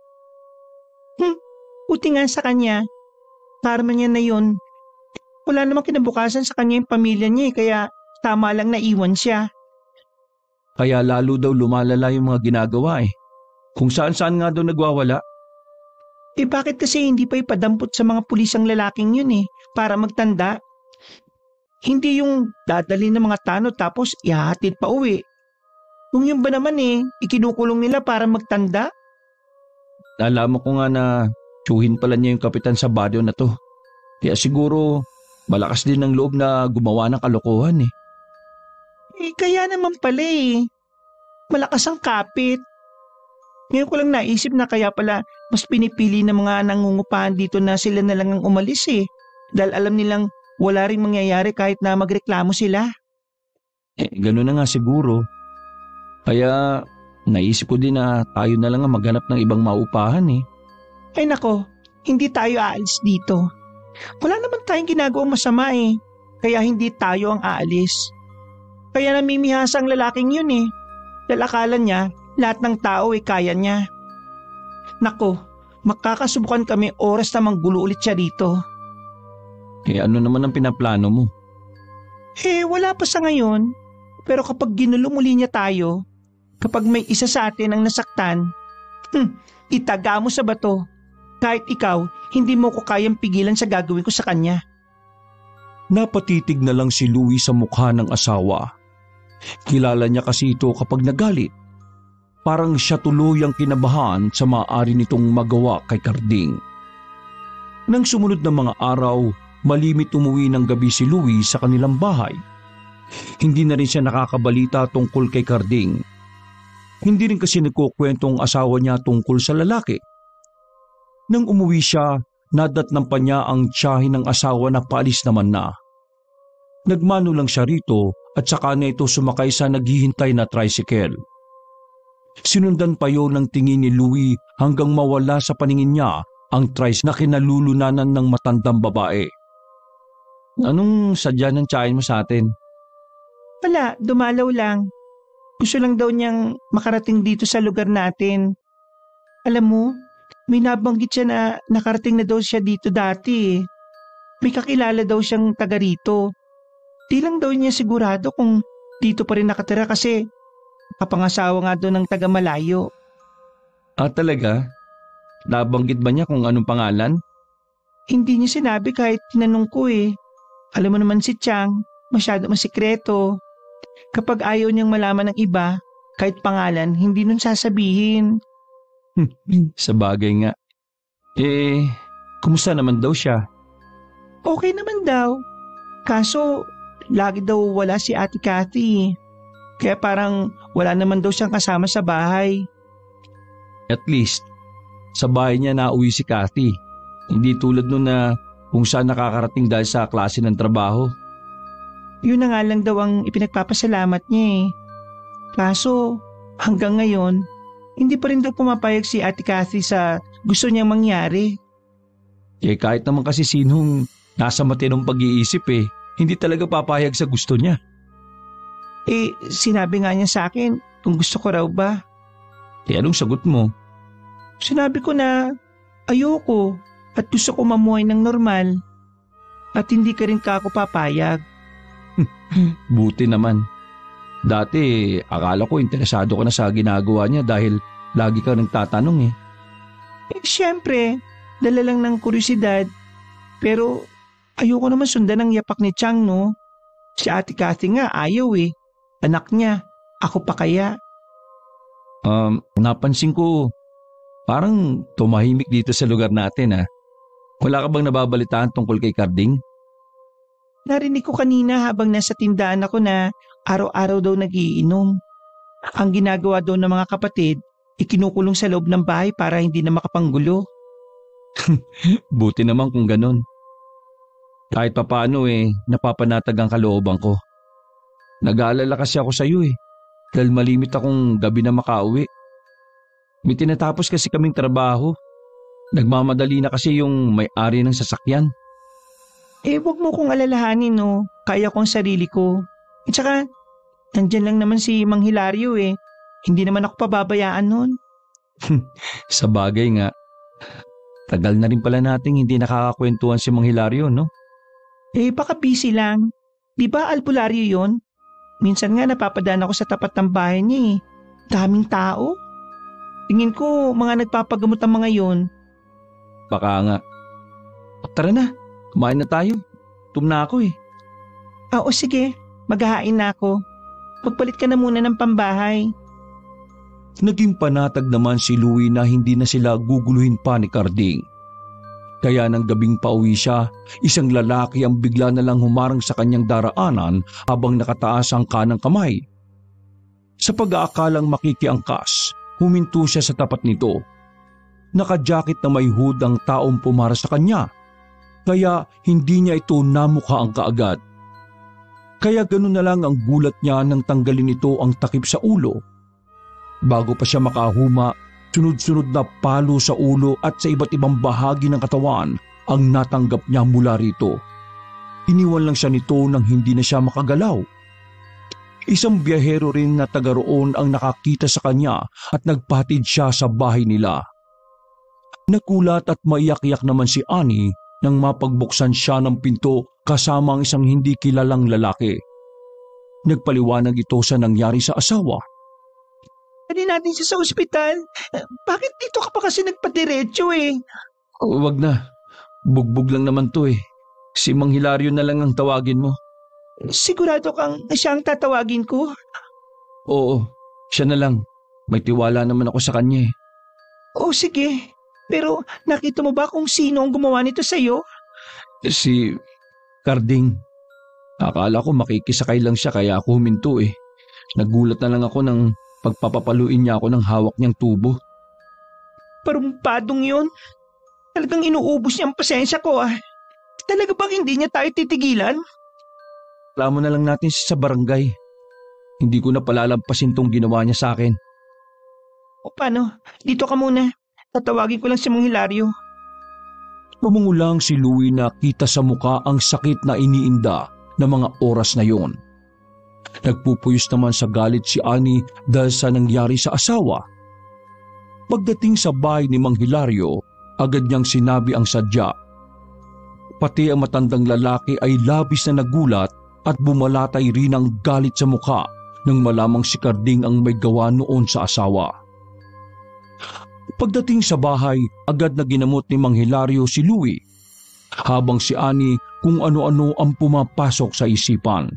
Buti nga sa kanya. Karma niya na yun. Wala namang kinabukasan sa kanya yung pamilya niya kaya tama lang naiwan siya. Kaya lalo daw lumalala yung mga ginagawa eh. Kung saan-saan nga daw nagwawala. Bakit kasi hindi pa ipadampot sa mga pulis ang lalaking yun para magtanda? Hindi yung dadali ng mga tanod tapos ihahatid pa uwi. Kung yun ba naman ikinukulong nila para magtanda? Nalaman ko nga na tsuhin pala niya yung kapitan sa baryo na to. Kaya siguro malakas din ang loob na gumawa ng kalokohan eh. Kaya naman pala malakas ang kapit. Ngayon ko lang naisip na kaya pala mas pinipili ng mga nangungupahan dito na sila na lang ang umalis dahil alam nilang wala ring mangyayari kahit na magreklamo sila. Gano'n na nga siguro. Kaya naisip ko din na tayo na lang ang maghanap ng ibang maupahan eh. Ay nako, hindi tayo aalis dito. Wala naman tayong ginagawang masama kaya hindi tayo ang aalis. Kaya namimihasa ang lalaking yun dahil akala niya lahat ng tao kaya niya. Nako, makakasubukan kami oras na manggulo ulit siya dito. Ano naman ang pinaplano mo? Wala pa sa ngayon. Pero kapag ginulo muli niya tayo, kapag may isa sa atin ang nasaktan, itaga mo sa bato. Kahit ikaw, hindi mo ko kayang pigilan sa gagawin ko sa kanya. Napatitig na lang si Louie sa mukha ng asawa. Kilala niya kasi ito kapag nagalit. Parang siya tuloy ang kinabahan sa maaari nitong magawa kay Karding. Nang sumunod na mga araw, malimit umuwi ng gabi si Louie sa kanilang bahay. Hindi na rin siya nakakabalita tungkol kay Karding. Hindi rin kasi nagkukwento ang asawa niya tungkol sa lalaki. Nang umuwi siya, nadatnan pa niya ang tiyahin ng asawa na paalis naman na. Nagmano lang siya rito at saka na ito sumakay sa naghihintay na tricycle. Sinundan pa yon ng tingin ni Louie hanggang mawala sa paningin niya ang tricycle na kinalulunanan ng matandang babae. Anong sadya ng tiyahin mo sa atin? Wala, dumalaw lang. Gusto lang daw niyang makarating dito sa lugar natin. Alam mo, may nabanggit siya na nakarating na daw siya dito dati. May kakilala daw siyang taga rito. Di lang daw niya sigurado kung dito pa rin nakatira kasi kapangasawa nga daw ng taga malayo. Talaga? Nabanggit ba niya kung anong pangalan? Hindi niya sinabi kahit tinanong ko Alam mo naman si Chang, masyado masikreto. Kapag ayaw niyang malaman ng iba, kahit pangalan, hindi nun sasabihin. Sa bagay nga. Kumusta naman daw siya? Okay naman daw. Kaso, lagi daw wala si Ate Cathy. Kaya parang wala naman daw siyang kasama sa bahay. At least, sa bahay niya nauwi si Cathy. Hindi tulad nun na kung saan nakakarating dahil sa klase ng trabaho. Yun na nga lang daw ang ipinagpapasalamat niya Kaso, hanggang ngayon, hindi pa rin daw pumapayag si Ate Cathy sa gusto niyang mangyari. Kahit naman kasi sinong nasa matinong pag-iisip hindi talaga papayag sa gusto niya. Sinabi nga niya sa akin kung gusto ko raw ba. Anong sagot mo? Sinabi ko na ayoko at gusto ko mamuhay ng normal at hindi ka rin ako papayag. Buti naman. Dati akala ko interesado ka na sa ginagawa niya dahil lagi ka nagtatanong Siyempre, dala lang ng kuryosidad. Pero ayoko naman sundan ang yapak ni Chang no. Si Ate Cathy nga ayaw Anak niya, ako pa kaya? Napansin ko, parang tumahimik dito sa lugar natin Wala ka bang nababalitaan tungkol kay Karding? Narinig ko kanina habang nasa tindahan ako na araw-araw daw nagiinom. Ang ginagawa daw ng mga kapatid, ikinukulong sa loob ng bahay para hindi na makapanggulo. Buti naman kung ganun. Kahit papaano napapanatag ang kalooban ko. Nag-aalala kasi ako sa iyo dahil malimit akong gabi na makauwi. May tinatapos kasi kaming trabaho. Nagmamadali na kasi yung may-ari ng sasakyan. Wag mo kong alalahanin, no. Kaya ko ang sarili ko. At saka, nandyan lang naman si Mang Hilario Hindi naman ako pababayaan nun. Sa bagay nga, tagal na rin pala nating hindi nakakakwentuhan si Mang Hilario, no? Baka busy lang. Di ba albularyo yon? Minsan nga napapadaan ako sa tapat ng bahay niya Daming tao. Tingin ko mga nagpapagamot ang mga yon. Baka nga. Tara na, kumain na tayo. Tum na ako Oo, sige. Maghahain na ako. Magpalit ka na muna ng pambahay. Naging panatag naman si Louie na hindi na sila guguluhin pa ni Carding. Kaya nang gabing pauwi siya, isang lalaki ang bigla na lang humarang sa kanyang daraanan habang nakataas ang kanang kamay. Sa pag-aakalang makikiangkas, huminto siya sa tapat nito. Naka-jacket na may hood ang taong pumara sa kanya, kaya hindi niya ito namukhaan kaagad. Kaya ganun na lang ang gulat niya nang tanggalin ito ang takip sa ulo. Bago pa siya makahuma, sunod-sunod na palo sa ulo at sa iba't ibang bahagi ng katawan ang natanggap niya mula rito. Iniwan lang siya nito nang hindi na siya makagalaw. Isang biyahero rin na taga roon ang nakakita sa kanya at nagpahatid siya sa bahay nila. Nakulat at maiyak-iyak naman si Annie nang mapagbuksan siya ng pinto kasama ang isang hindi kilalang lalaki. Nagpaliwanag ito sa nangyari sa asawa. Dali natin siya sa ospital. Bakit dito ka pa kasi nagpadiretso Wag na. Bugbog lang naman to Si Mang Hilario na lang ang tawagin mo. Sigurado kang siya ang tatawagin ko? Oo, siya na lang. May tiwala naman ako sa kanya Oo, sige. Pero nakita mo ba kung sino ang gumawa nito sa'yo? Si Carding. Akala ko makikisakay lang siya kaya ako huminto Nagulat na lang ako nang pagpapapaluin niya ako ng hawak niyang tubo. Parumpadong yun. Talagang inuubos niya ang pasensya ko Talaga bang hindi niya tayo titigilan? Alam mo na lang natin sa barangay. Hindi ko na palalampasin tong ginawa niya sa akin. O paano? Dito ka muna. Tatawagin ko lang si Mang Hilario. Lumungulang si Louie na kita sa muka ang sakit na iniinda na mga oras na yon. Nagpupuyos naman sa galit si Annie dahil sa nangyari sa asawa. Pagdating sa bahay ni Mang Hilario, agad niyang sinabi ang sadya. Pati ang matandang lalaki ay labis na nagulat at bumalatay rin ang galit sa mukha nang malamang si Carding ang may gawa noon sa asawa. Pagdating sa bahay, agad na ginamot ni Mang Hilario si Louie, habang si Annie kung ano-ano ang pumapasok sa isipan.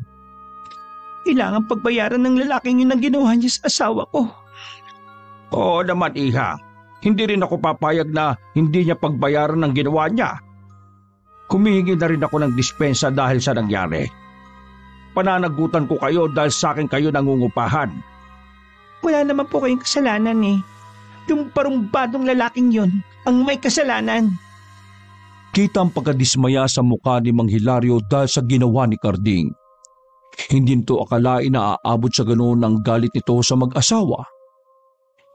Kailangan pagbayaran ng lalaking yun ang ginawa niya sa asawa ko. Oo naman, iha. Hindi rin ako papayag na hindi niya pagbayaran ng ginawa niya. Humihingi na rin ako ng dispensa dahil sa nangyari. Pananagutan ko kayo dahil sa akin kayo nangungupahan. Wala naman po kayong kasalanan Yung parumbadong lalaking yun ang may kasalanan. Kita ang pagkadismaya sa mukha ni Mang Hilario dahil sa ginawa ni Carding. Hindi nito akalain na aabot sa ganoon ang galit nito sa mag-asawa.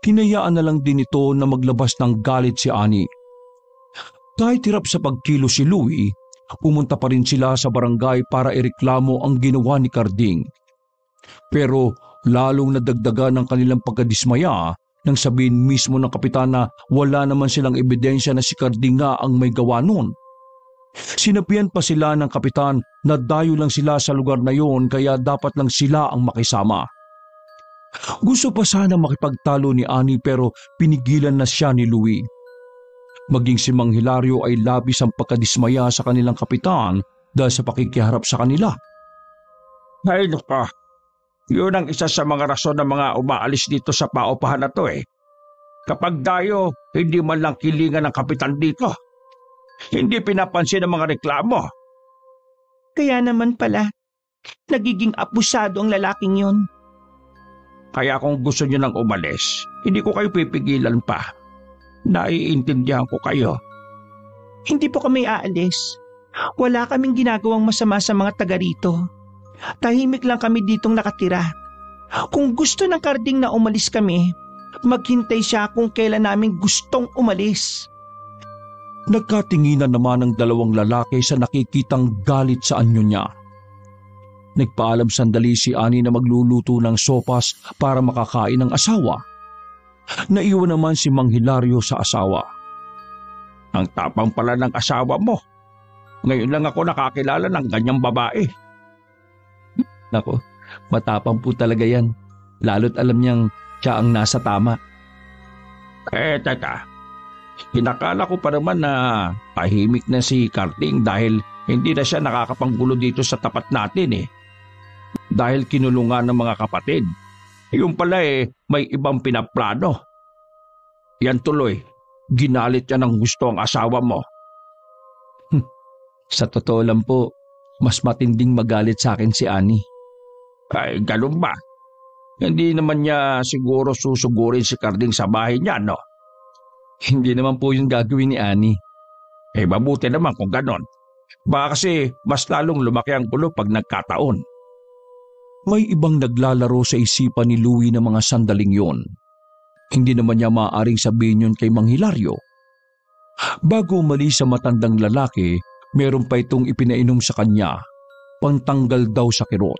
Hinayaan na lang din ito na maglabas ng galit si Annie. Kahit hirap sa pagkilo si Louie, pumunta pa rin sila sa barangay para ireklamo ang ginawa ni Carding. Pero lalong nadagdagan ng kanilang pagkadismaya nang sabihin mismo ng kapitan na wala naman silang ebidensya na si Carding nga ang may gawa noon. Sinabihan pa sila ng kapitan na dayo lang sila sa lugar na yon kaya dapat lang sila ang makisama. Gusto pa sana makipagtalo ni Annie pero pinigilan na siya ni Louie. Maging si Mang Hilario ay labis ang pagkadismaya sa kanilang kapitan dahil sa pakikiharap sa kanila. Ay nako, yun ang isa sa mga rason ng mga umaalis dito sa paupahan na to Kapag dayo, hindi man lang kilingan ng kapitan dito. Hindi pinapansin ang mga reklamo. Kaya naman pala, nagiging abusado ang lalaking yon. Kaya kung gusto niyo nang umalis, hindi ko kayo pipigilan pa. Naiintindihan ko kayo. Hindi po kami aalis. Wala kaming ginagawang masama sa mga taga rito. Tahimik lang kami ditong nakatira. Kung gusto ng Karding na umalis kami, maghintay siya kung kailan namin gustong umalis. Nagkatinginan naman ang dalawang lalaki sa nakikitang galit sa anyo niya. Nagpaalam sandali si Ani na magluluto ng sopas para makakain ng asawa. Naiwan naman si Mang Hilario sa asawa. Ang tapang pala ng asawa mo. Ngayon lang ako nakakilala ng ganyang babae. Nako, matapang po talaga yan. Lalo't alam niyang siya ang nasa tama. Teka. Hinakala ko pa naman na tahimik na si Karding dahil hindi na siya nakakapanggulo dito sa tapat natin eh. Dahil kinulungan ng mga kapatid. Yung pala may ibang pinaplano. Yan tuloy, ginalit niya ng gusto ang asawa mo. Sa totoo lang po, mas matinding magalit sa akin si Ani. Ay, ganun ba? Hindi naman niya siguro susugurin si Karding sa bahay niya, no? Hindi naman po yung gagawin ni Ani. Mabuti naman kung ganon. Baka kasi mas lalong lumaki ang gulo pag nagkataon. May ibang naglalaro sa isipan ni Louie ng mga sandaling yon. Hindi naman niya maaaring sabihin yun kay Mang Hilario. Bago umalis sa matandang lalaki, meron pa itong ipinainom sa kanya, pantanggal daw sa kirot.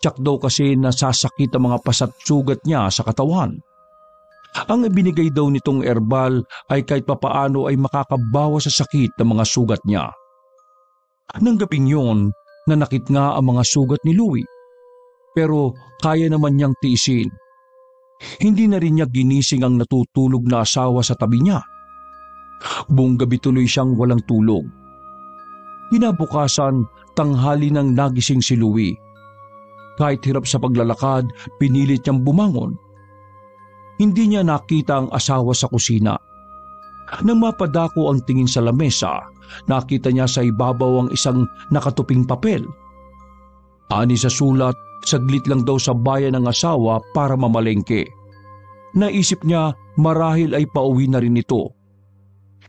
Tiyak daw kasi nasasakit ang mga pasat-sugat niya sa katawan. Ang ibinigay daw nitong herbal ay kahit papaano ay makakabawas sa sakit ng mga sugat niya. Nang gabing yun, nanakit nga ang mga sugat ni Louie. Pero kaya naman niyang tiisin. Hindi na rin niya ginising ang natutulog na asawa sa tabi niya. Buong gabi tuloy siyang walang tulog. Kinabukasan, tanghali nang nagising si Louie. Kahit hirap sa paglalakad, pinilit niyang bumangon. Hindi niya nakita ang asawa sa kusina. Nang mapadako ang tingin sa lamesa, nakita niya sa ibabaw ang isang nakatuping papel. Ani sa sulat, saglit lang daw sa bayan ng asawa para mamalengke. Naisip niya marahil ay pauwi na rin ito.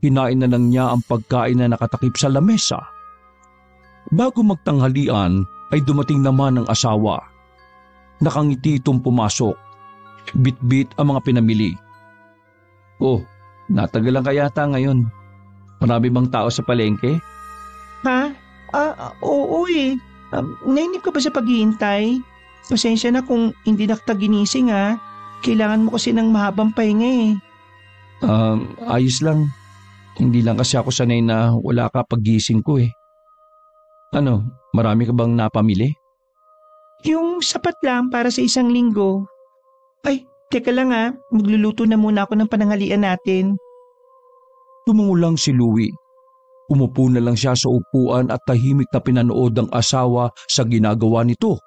Hinain na lang niya ang pagkain na nakatakip sa lamesa. Bago magtanghalian ay dumating naman ang asawa. Nakangiti itong pumasok. Bit-bit ang mga pinamili. Oh, natagalan ka yata ngayon. Marami bang tao sa palengke? Ha? Oo eh. Nainip ka ba sa paghihintay? Pasensya na kung hindi na kita ginising ha. Kailangan mo kasi ng mahabang pahinga eh. Ayos lang. Hindi lang kasi ako sanay na wala ka paggising ko eh. Ano, marami ka bang napamili? Yung sapat lang para sa isang linggo. Ay, teka lang ha. Magluluto na muna ako ng pananghalian natin. Tumungo lang si Louie. Umupo na lang siya sa upuan at tahimik na pinanood ang asawa sa ginagawa nito.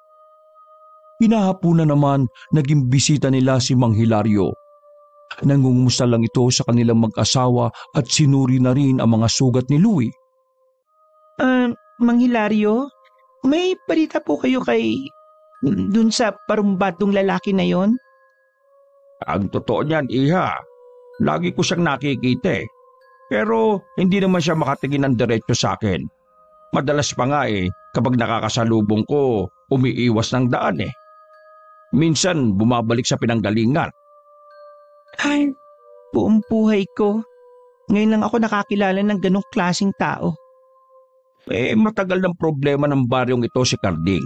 Hinahapunan naman naging bisita nila si Mang Hilario. Nangungumusta lang ito sa kanilang mag-asawa at sinuri na rin ang mga sugat ni Louie. Mang Hilario, may balita po kayo kay dun sa parumbadong lalaki na yon? Ang totoo niyan, iha. Lagi ko siyang nakikita eh. Pero hindi naman siya makatingin ng diretso sa akin. Madalas pa nga kapag nakakasalubong ko, umiiwas ng daan eh. Minsan bumabalik sa pinanggalingan. Ay, buong buhay ko. Ngayon lang ako nakakilala ng ganong klaseng tao. Matagal ng problema ng baryong ito si Karding.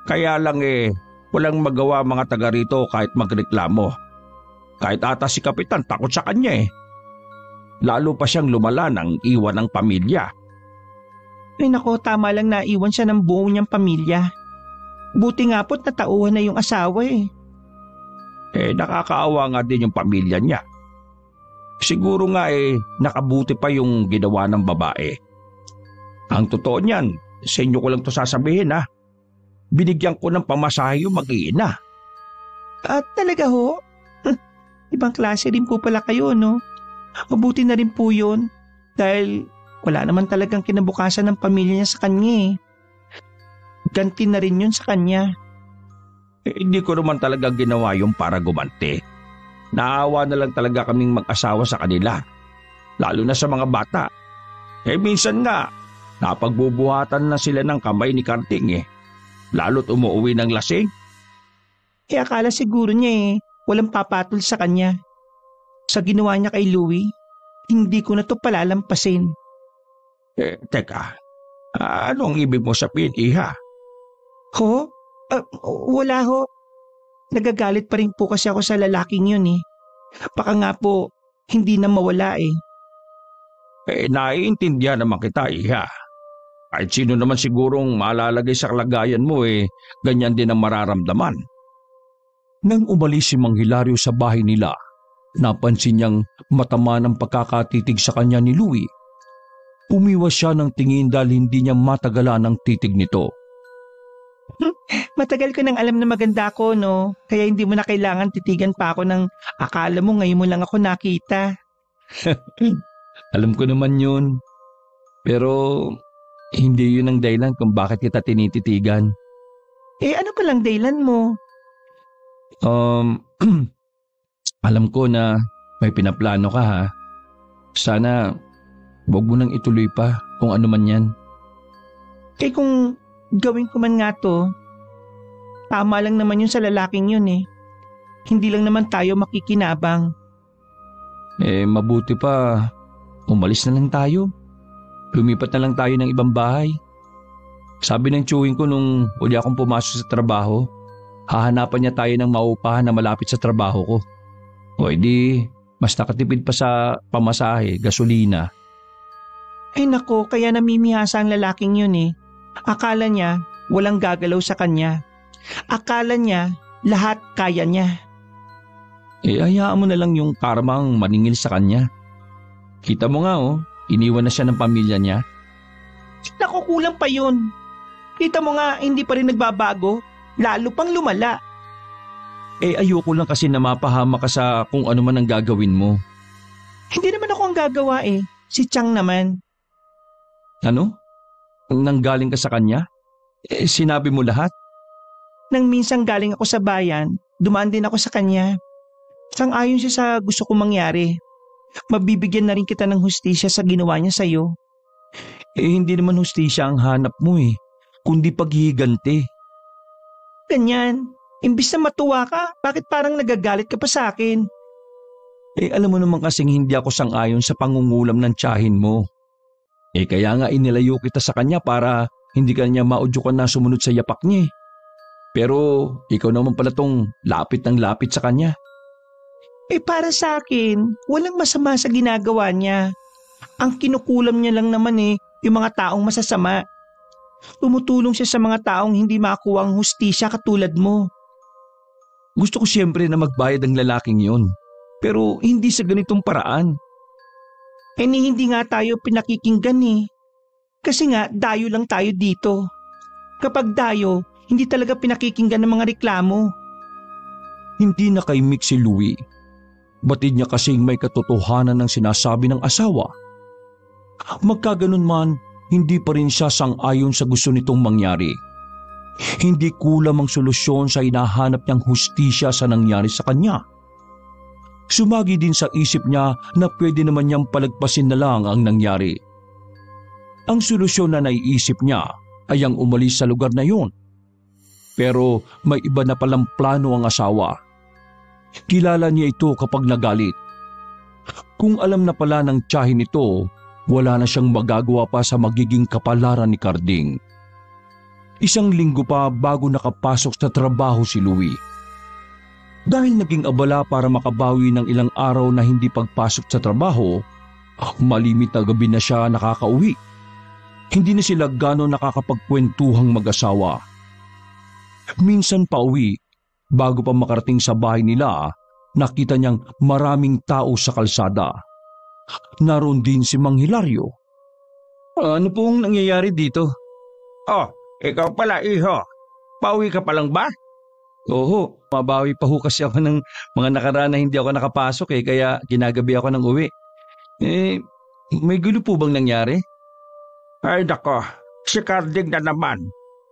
Kaya lang walang magawa mga taga rito kahit magreklamo. Kahit ata si Kapitan takot sa kanya eh. Lalo pa siyang lumala ng iwan ng pamilya. Ay nako, tama lang na iwan siya ng buong niyang pamilya. Buti nga po't natauhan na yung asawa eh. Nakakaawa nga din yung pamilya niya. Siguro nga nakabuti pa yung ginawa ng babae. Ang totoo niyan, sa inyo ko lang to sasabihin ha. Binigyan ko ng pamasahe yung mag-iina. At talaga ho? Ibang klase rin po pala kayo, no? Mabuti na rin po yun. Dahil wala naman talagang kinabukasan ng pamilya niya sa kanya eh. Ganti na rin yun sa kanya. Hindi ko naman talaga ginawa yung para gumanti. Naawa na lang talaga kaming mag-asawa sa kanila. Lalo na sa mga bata. Minsan nga, napagbubuhatan na sila ng kamay ni Karding eh. Lalo't umuwi ng lasing. Akala siguro niya walang papatol sa kanya. Sa ginawa niya kay Louie, hindi ko na to palalampasin. Teka, ano ang ibig mo sabihin, Iha? Ho? Wala ho. Nagagalit pa rin po kasi ako sa lalaking yun eh. Baka nga po, hindi na mawala eh. Naiintindihan naman kita, Iha. Kahit sino naman sigurong malalagay sa kalagayan mo ganyan din ang mararamdaman. Nang umalis si Mang Hilario sa bahay nila, napansin niyang matama ng pagkakatitig sa kanya ni Louie. Umiwas siya ng tingin dahil hindi niya matagalan ang titig nito. Matagal ko nang alam na maganda ako, no? Kaya hindi mo na kailangan titigan pa ako ng akala mo ngayon mo lang ako nakita. Alam ko naman yun. Pero hindi yun ang dahilan kung bakit kita tinititigan. Ano palang dahilan mo? Alam ko na may pinaplano ka ha. Sana wag mo nang ituloy pa kung ano man yan. Kung gawin ko man nga to, tama lang naman yun sa lalaking yun eh. Hindi lang naman tayo makikinabang. Mabuti pa, umalis na lang tayo. Lumipat na lang tayo ng ibang bahay. Sabi ng tiyuhin ko nung uli akong pumasok sa trabaho, hahanapan niya tayo ng maupahan na malapit sa trabaho ko. O edi, mas nakatipid pa sa pamasahe, gasolina. Nako, kaya namimihasa ang lalaking yun eh. Akala niya walang gagalaw sa kanya. Akala niya lahat kaya niya. Hayaan mo na lang yung karma ang maningil sa kanya. Kita mo nga iniwan na siya ng pamilya niya. Naku, kulang pa yun. Kita mo nga hindi pa rin nagbabago, lalo pang lumala. Ayoko lang kasi na mapahama ka sa kung ano man ang gagawin mo. Hindi naman ako ang gagawa eh. Si Chang naman. Ano? Nanggaling ka sa kanya? Sinabi mo lahat? Nang minsang galing ako sa bayan, dumaan din ako sa kanya. Sang-ayon siya sa gusto kong mangyari. Mabibigyan na rin kita ng hustisya sa ginawa niya sa'yo. Hindi naman hustisya ang hanap mo kundi paghihiganti. Ganyan. Imbis na matuwa ka, bakit parang nagagalit ka pa sa akin? Alam mo naman kasing hindi ako sang-ayon sa pangungulam ng tiyahin mo. Kaya nga inilayo kita sa kanya para hindi ka niya maudyukan na sumunod sa yapak niya. Pero ikaw naman pala tong lapit ng lapit sa kanya. Para sa akin, walang masama sa ginagawa niya. Ang kinukulam niya lang naman yung mga taong masasama. Tumutulong siya sa mga taong hindi makuha ang hustisya katulad mo. Gusto ko siyempre na magbayad ang lalaking yon. Pero hindi sa ganitong paraan. Hindi nga tayo pinakikinggan eh. Kasi nga, dayo lang tayo dito. Kapag dayo, hindi talaga pinakikinggan ng mga reklamo. Hindi nakaimik si Louie. Batid niya kasing may katotohanan ng sinasabi ng asawa. Magkaganon man, hindi pa rin siya sang-ayon sa gusto nitong mangyari. Hindi kulam ang solusyon sa hinahanap niyang hustisya sa nangyari sa kanya. Sumagi din sa isip niya na pwede naman niyang palagpasin na lang ang nangyari. Ang solusyon na naiisip niya ay ang umalis sa lugar na yun. Pero may iba na palang plano ang asawa. Kilala niya ito kapag nagalit. Kung alam na pala ng tiyahin nito, wala na siyang magagawa pa sa magiging kapalaran ni Karding. 1 linggo pa bago nakapasok sa trabaho si Louie. Dahil naging abala para makabawi ng ilang araw na hindi pagpasok sa trabaho, malimit na gabi na siya nakakauwi. Hindi na sila gano'n nakakapagkwentuhang mag-asawa. Minsan pa uwi, bago pa makarating sa bahay nila, nakita niyang maraming tao sa kalsada. Naroon din si Mang Hilario. Ano pong nangyayari dito? Oh, ikaw pala, iho. Pauwi ka pa lang ba? Oo, mabawi pa ho kasi ako ng mga nakaraan na hindi ako nakapasok kaya ginagabi ako ng uwi. May gulo po bang nangyari? Ay nako, si Carding na naman.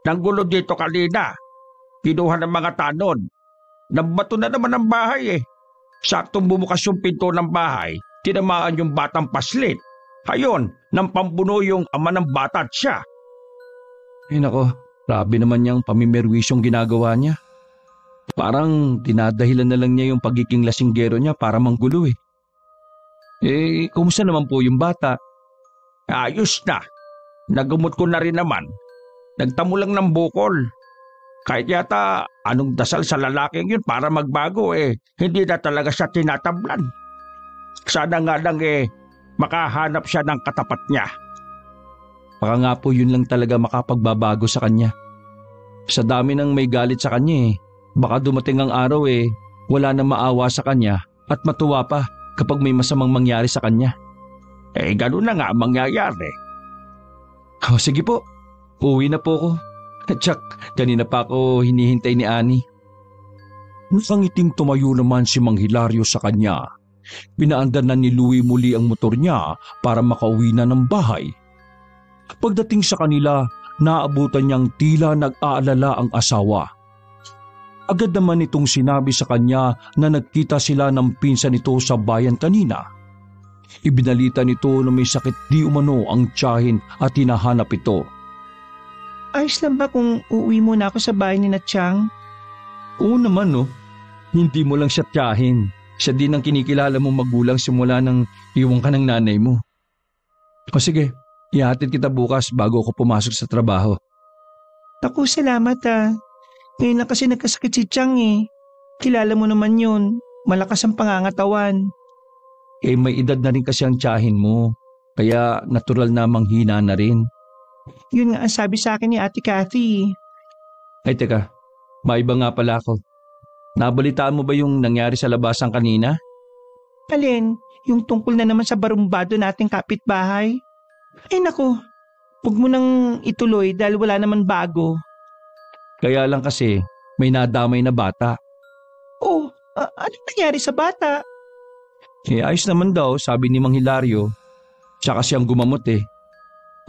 Nanggulo dito kanina. Kinuha ng mga tanod. Nabato na naman ang bahay eh. Saktong bumukas yung pinto ng bahay, tinamaan yung batang paslit. Ayon, nang pambuno yung ama ng bata at siya. Ay nako, grabe naman niyang pamimerwisyong ginagawa niya. Parang dinadahilan na lang niya yung pagiging lasinggero niya para manggulo eh. Kumusta naman po yung bata? Ayos na. Nagamot ko na rin naman. Nagtamo lang ng bukol. Kahit yata anong dasal sa lalaking yun para magbago hindi na talaga siya tinatablan. Sana nga lang makahanap siya ng katapat niya. Baka nga po yun lang talaga makapagbabago sa kanya. Sa dami ng may galit sa kanya baka dumating ang araw wala na maawa sa kanya at matuwa pa kapag may masamang mangyari sa kanya. Ganun na nga ang mangyayari. Sige po, uwi na po ako. Tsak, kanina pa ako hinihintay ni Annie. Nakangiting tumayo naman si Mang Hilario sa kanya. Pinaandan na ni Louie muli ang motor niya para makauwi na ng bahay. Pagdating sa kanila, naabutan niyang tila nag-aalala ang asawa. Agad naman itong sinabi sa kanya na nagkita sila ng pinsan nito sa bayan kanina. Ibinalita nito na may sakit di umano ang tiyahin at hinahanap ito. Ayos lang ba kung uuwi muna ako sa bahay ni Natchang? Oo naman Hindi mo lang siya tiyahin. Siya din ang kinikilala mong magulang simula nang iwan ka ng nanay mo. O sige, ihatid kita bukas bago ako pumasok sa trabaho. Naku, salamat Ngayon lang kasi nagkasakit si Chang Kilala mo naman yun. Malakas ang pangangatawan. May edad na rin kasi ang tiyahin mo. Kaya natural na manghina na rin. Yun nga ang sabi sa akin ni Ate Cathy. Ay teka, maiba nga pala ako. Nabalitaan mo ba yung nangyari sa labasan kanina? Alin, yung tungkol na naman sa barumbado nating kapitbahay? Ay naku, huwag mo nang ituloy dahil wala naman bago. Kaya lang kasi may nadamay na bata. Oh, anong nangyari sa bata? Ayos naman daw, sabi ni Mang Hilario. Siya kasi ang gumamot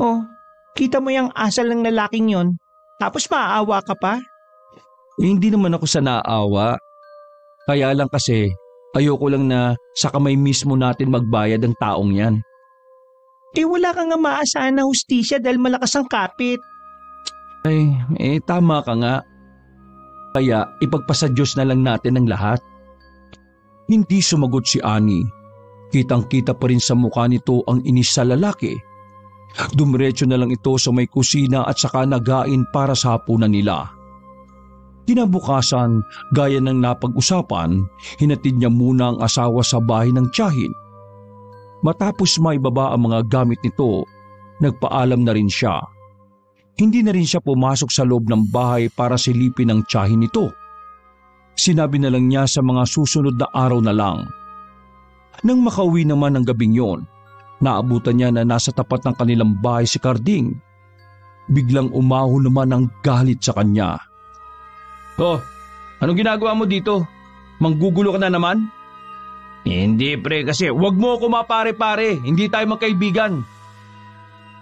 Oh, kita mo yung asal ng lalaking yon, tapos maaawa ka pa? Hindi naman ako sa naawa. Kaya lang kasi ayoko lang na sa kamay mismo natin magbayad ang taong yan. Wala kang nga maasahan na hustisya dahil malakas ang kapit. Tama ka nga. Kaya ipagpasa Diyos na lang natin ang lahat. Hindi sumagot si Annie. Kitang-kita pa rin sa mukha nito ang inis sa lalaki. Dumiretso na lang ito sa may kusina at saka nagain para sa hapunan nila. Kinabukasan, gaya ng napag-usapan, hinatid niya muna ang asawa sa bahay ng tiyahin. Matapos maibaba ang mga gamit nito, nagpaalam na rin siya. Hindi na rin siya pumasok sa loob ng bahay para silipin ang tiyahin nito. Sinabi na lang niya sa mga susunod na araw na lang. Nang makauwi naman ng gabing yon, naabutan niya na nasa tapat ng kanilang bahay si Carding. Biglang umahon naman ang galit sa kanya. Oh, anong ginagawa mo dito? Manggugulo ka na naman? Hindi pre, kasi Huwag mo ako mapare-pare, hindi tayo magkaibigan.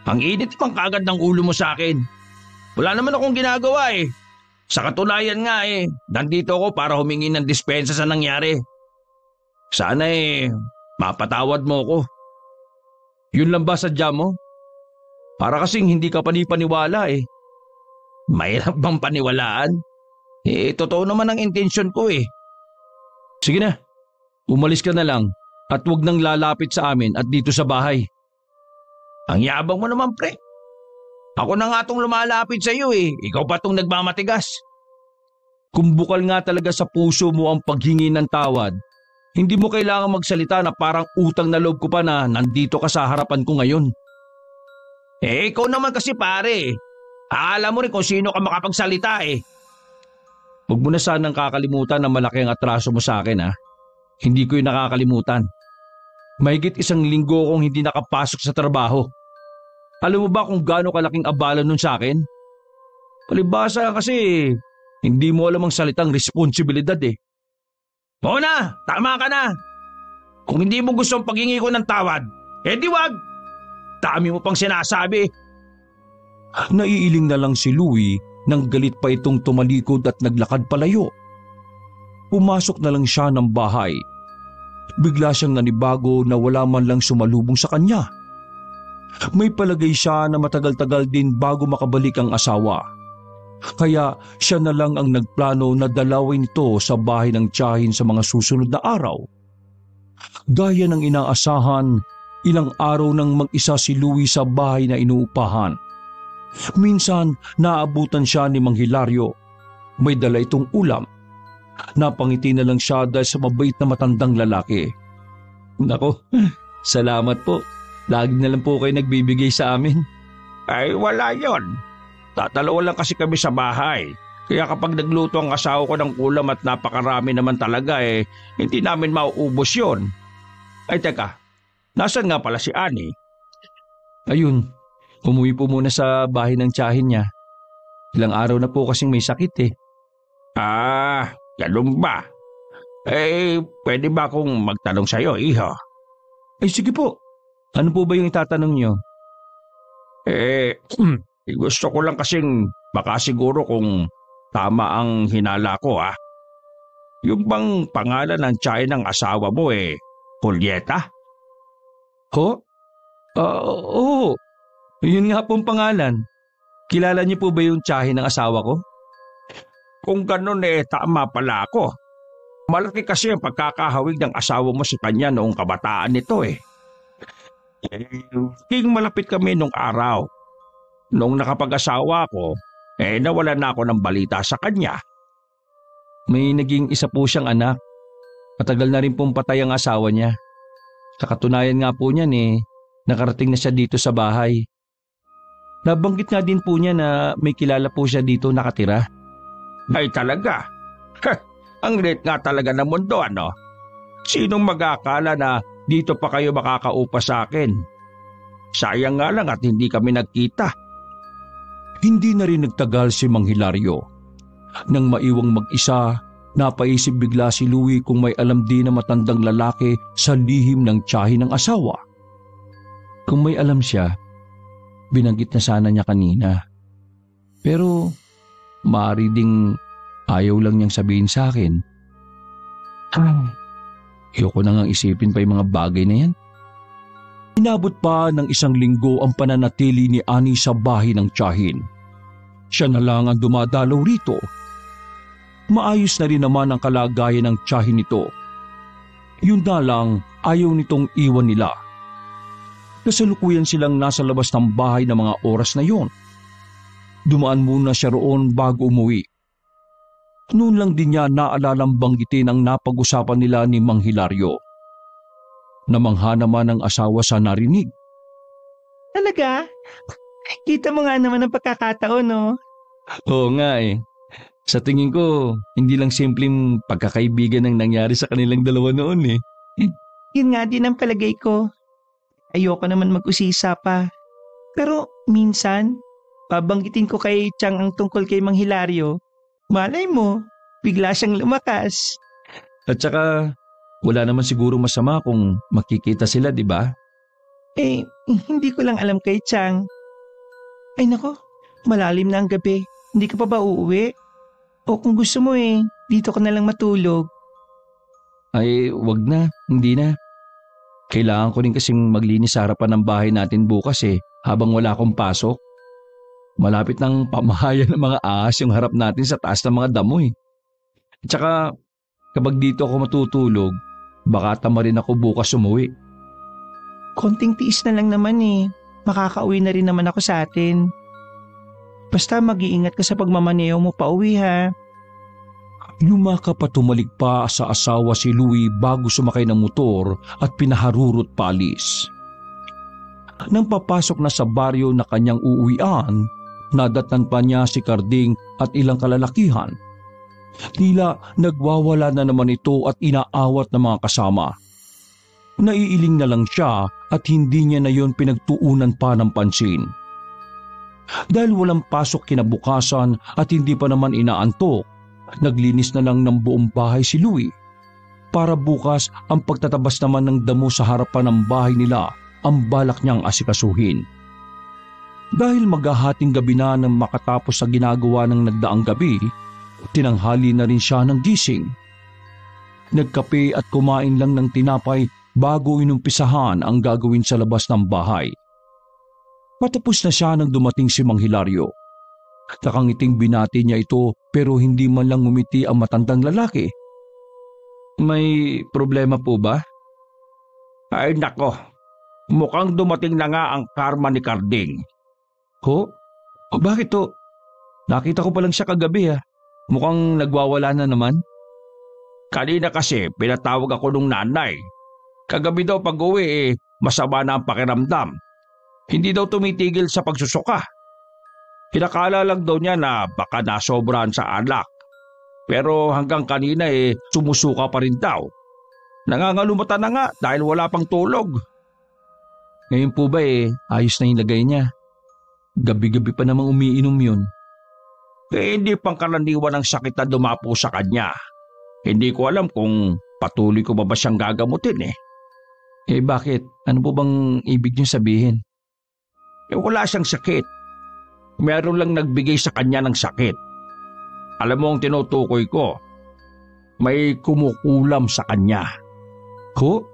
ang init pang kagad ng ulo mo sa akin. Wala naman akong ginagawa Sa katunayan nga nandito ako para humingi ng dispensa sa nangyari. Sana mapatawad mo ako. Yun lang ba sadya mo? Para kasing hindi ka panipaniwala Mahirap bang paniwalaan? Totoo naman ang intensyon ko Sige na, umalis ka na lang at huwag nang lalapit sa amin at dito sa bahay. Ang yabang mo naman pre. Ako na nga tong lumalapit sa iyo Ikaw pa tong nagmamatigas. Kung bukal nga talaga sa puso mo ang paghingi ng tawad, hindi mo kailangan magsalita na parang utang na loob ko pa na nandito ka sa harapan ko ngayon. Ikaw naman kasi pare. Alam mo rin kung sino ka makapagsalita Huwag mo na sanang kakalimutan na malaki ang atraso mo sa akin Hindi ko yung nakakalimutan. Mahigit 1 linggo akong hindi nakapasok sa trabaho. Alam mo ba kung gaano kalaking abala nun sa akin? Palibhasa kasi hindi mo alam ang salitang responsibilidad Oo na, tama ka na. Kung hindi mo gusto ang paghingi ko ng tawad, di wag. dami mo pang sinasabi. Naiiling na lang si Louie nang galit pa itong tumalikod at naglakad palayo. Pumasok na lang siya ng bahay. Bigla siyang nanibago na wala man lang sumalubong sa kanya. May palagay siya na matagal-tagal din bago makabalik ang asawa. Kaya siya na lang ang nagplano na dalawin ito sa bahay ng tiyahin sa mga susunod na araw. Gaya ng inaasahan, ilang araw nang mag-isa si Louie sa bahay na inuupahan. Minsan, naabutan siya ni Mang Hilario. May dala itong ulam. Napangiti na lang siya dahil sa mabait na matandang lalaki. Nako, salamat po. Lagi na lang po kayo nagbibigay sa amin. Ay, wala yon. Tatalawa lang kasi kami sa bahay. Kaya kapag nagluto ang asawa ko ng ulam at napakarami naman talaga hindi namin mauubos yon. Ay teka, nasan nga pala si Annie? Ayun, umuwi po muna sa bahay ng tiyahin niya. Ilang araw na po kasing may sakit eh. Ah, ganun ba? Pwede ba akong magtanong sa'yo, iho? Ay sige po, ano po ba yung itatanong niyo? Gusto ko lang kasing makasiguro kung tama ang hinala ko, ah. Yung bang pangalan ng tiyahin ng asawa mo Julieta? Ho? Oo. Yun nga pong pangalan. Kilala niyo po ba yung tiyahin ng asawa ko? Kung ganun tama pala ako. Malaki kasi ang pagkakahawig ng asawa mo sa kanya noong kabataan nito King malapit kami nung araw. Nung nakapag-asawa ko, nawala na ako ng balita sa kanya. May naging isa po siyang anak. Matagal na rin pong patay ang asawa niya. Sa katunayan nga po niyan nakarating na siya dito sa bahay. Nabanggit nga din po niya na may kilala po siya dito nakatira. Ay talaga? Ang liit nga talaga ng mundo, ano? Sinong mag-akala na dito pa kayo makakaupa sa akin? Sayang nga lang at hindi kami nagkita. Hindi na rin nagtagal si Mang Hilario. Nang maiwang mag-isa, napaisip bigla si Louie kung may alam din na matandang lalaki sa lihim ng tiyahin ng asawa. Kung may alam siya, binanggit na sana niya kanina. Pero maaari ding ayaw lang niyang sabihin sa akin. Ayoko na ngang isipin pa yung mga bagay na yan. Inabot pa ng 1 linggo ang pananatili ni Annie sa bahay ng tiyahin. Siya na lang ang dumadalaw rito. Maayos na rin naman ang kalagayan ng tiyahin nito. Yun na lang, ayaw nitong iwan nila. Kasalukuyan silang nasa labas ng bahay ng mga oras na yon. Dumaan muna siya roon bago umuwi. Noon lang din niya naalalang banggitin ang napag-usapan nila ni Mang Hilario. Namangha naman ang asawa sa narinig. Talaga? Kita mo nga naman ang pagkakataon, no? Oo nga Sa tingin ko, hindi lang simpleng pagkakaibigan ang nangyari sa kanilang dalawa noon Yun nga din ang palagay ko. Ayoko naman mag-usisa pa. Pero minsan, babanggitin ko kay Chang ang tungkol kay Mang Hilario. Malay mo, bigla siyang lumakas. At saka, wala naman siguro masama kung makikita sila, di ba? Hindi ko lang alam kay Chang. Ay nako, malalim na ang gabi. Hindi ka pa ba uuwi? O kung gusto mo dito ka na lang matulog. Ay, wag na. Hindi na. Kailangan ko rin kasing maglinis sa harapan ng bahay natin bukas habang wala akong pasok. Malapit ng pamahayan ng mga ahas yung harap natin sa taas ng mga damo At saka, kapag dito ako matutulog, baka tama rin ako bukas umuwi. Konting tiis na lang naman Makakauwi na rin naman ako sa atin. Basta mag-iingat ka sa pagmamaneho mo pa uwi ha. Lumakap at tumalik pa sa asawa si Louie bago sumakay ng motor at pinaharurot palis. Nang papasok na sa baryo na kanyang uuwian, nadatnan pa niya si Karding at ilang kalalakihan. Tila nagwawala na naman ito at inaawat ng mga kasama. Naiiling na lang siya at hindi niya na yon pinagtuunan pa ng pansin. Dahil walang pasok kinabukasan at hindi pa naman inaantok, naglinis na lang ng buong bahay si Louie. Para bukas ang pagtatabas naman ng damo sa harapan ng bahay nila ang balak niyang asikasuhin. Dahil maghahating gabi na nang makatapos sa ginagawa ng nagdaang gabi, tinanghali na rin siya ng gising. Nagkape at kumain lang ng tinapay bago inumpisahan ang gagawin sa labas ng bahay. Patapos na siya nang dumating si Mang Hilario. Nakangiting binati niya ito pero hindi man lang ngumiti ang matandang lalaki. May problema po ba? Ay nako, mukhang dumating na nga ang karma ni Carding. Ho? O bakit to? Nakita ko pa lang siya kagabi Mukhang nagwawala na naman. Kanina kasi pinatawag ako nung nanay. Kagabi daw pag-uwi masama na ang pakiramdam. Hindi daw tumitigil sa pagsusuka. Pinakala lang daw niya na baka nasobrahan sa alak. Pero hanggang kanina sumusuka pa rin daw. Nangangalumata na nga dahil wala pang tulog. Ngayon po ba ayos na yung lagay niya? Gabi-gabi pa namang umiinom yun. Hindi pang karaniwan ng sakit na dumapo sa kanya. Hindi ko alam kung patuloy ko ba siyang gagamutin Bakit? Ano po bang ibig niyo sabihin? Wala siyang sakit. Meron lang nagbigay sa kanya ng sakit. Alam mo ang tinutukoy ko. May kumukulam sa kanya. Ho?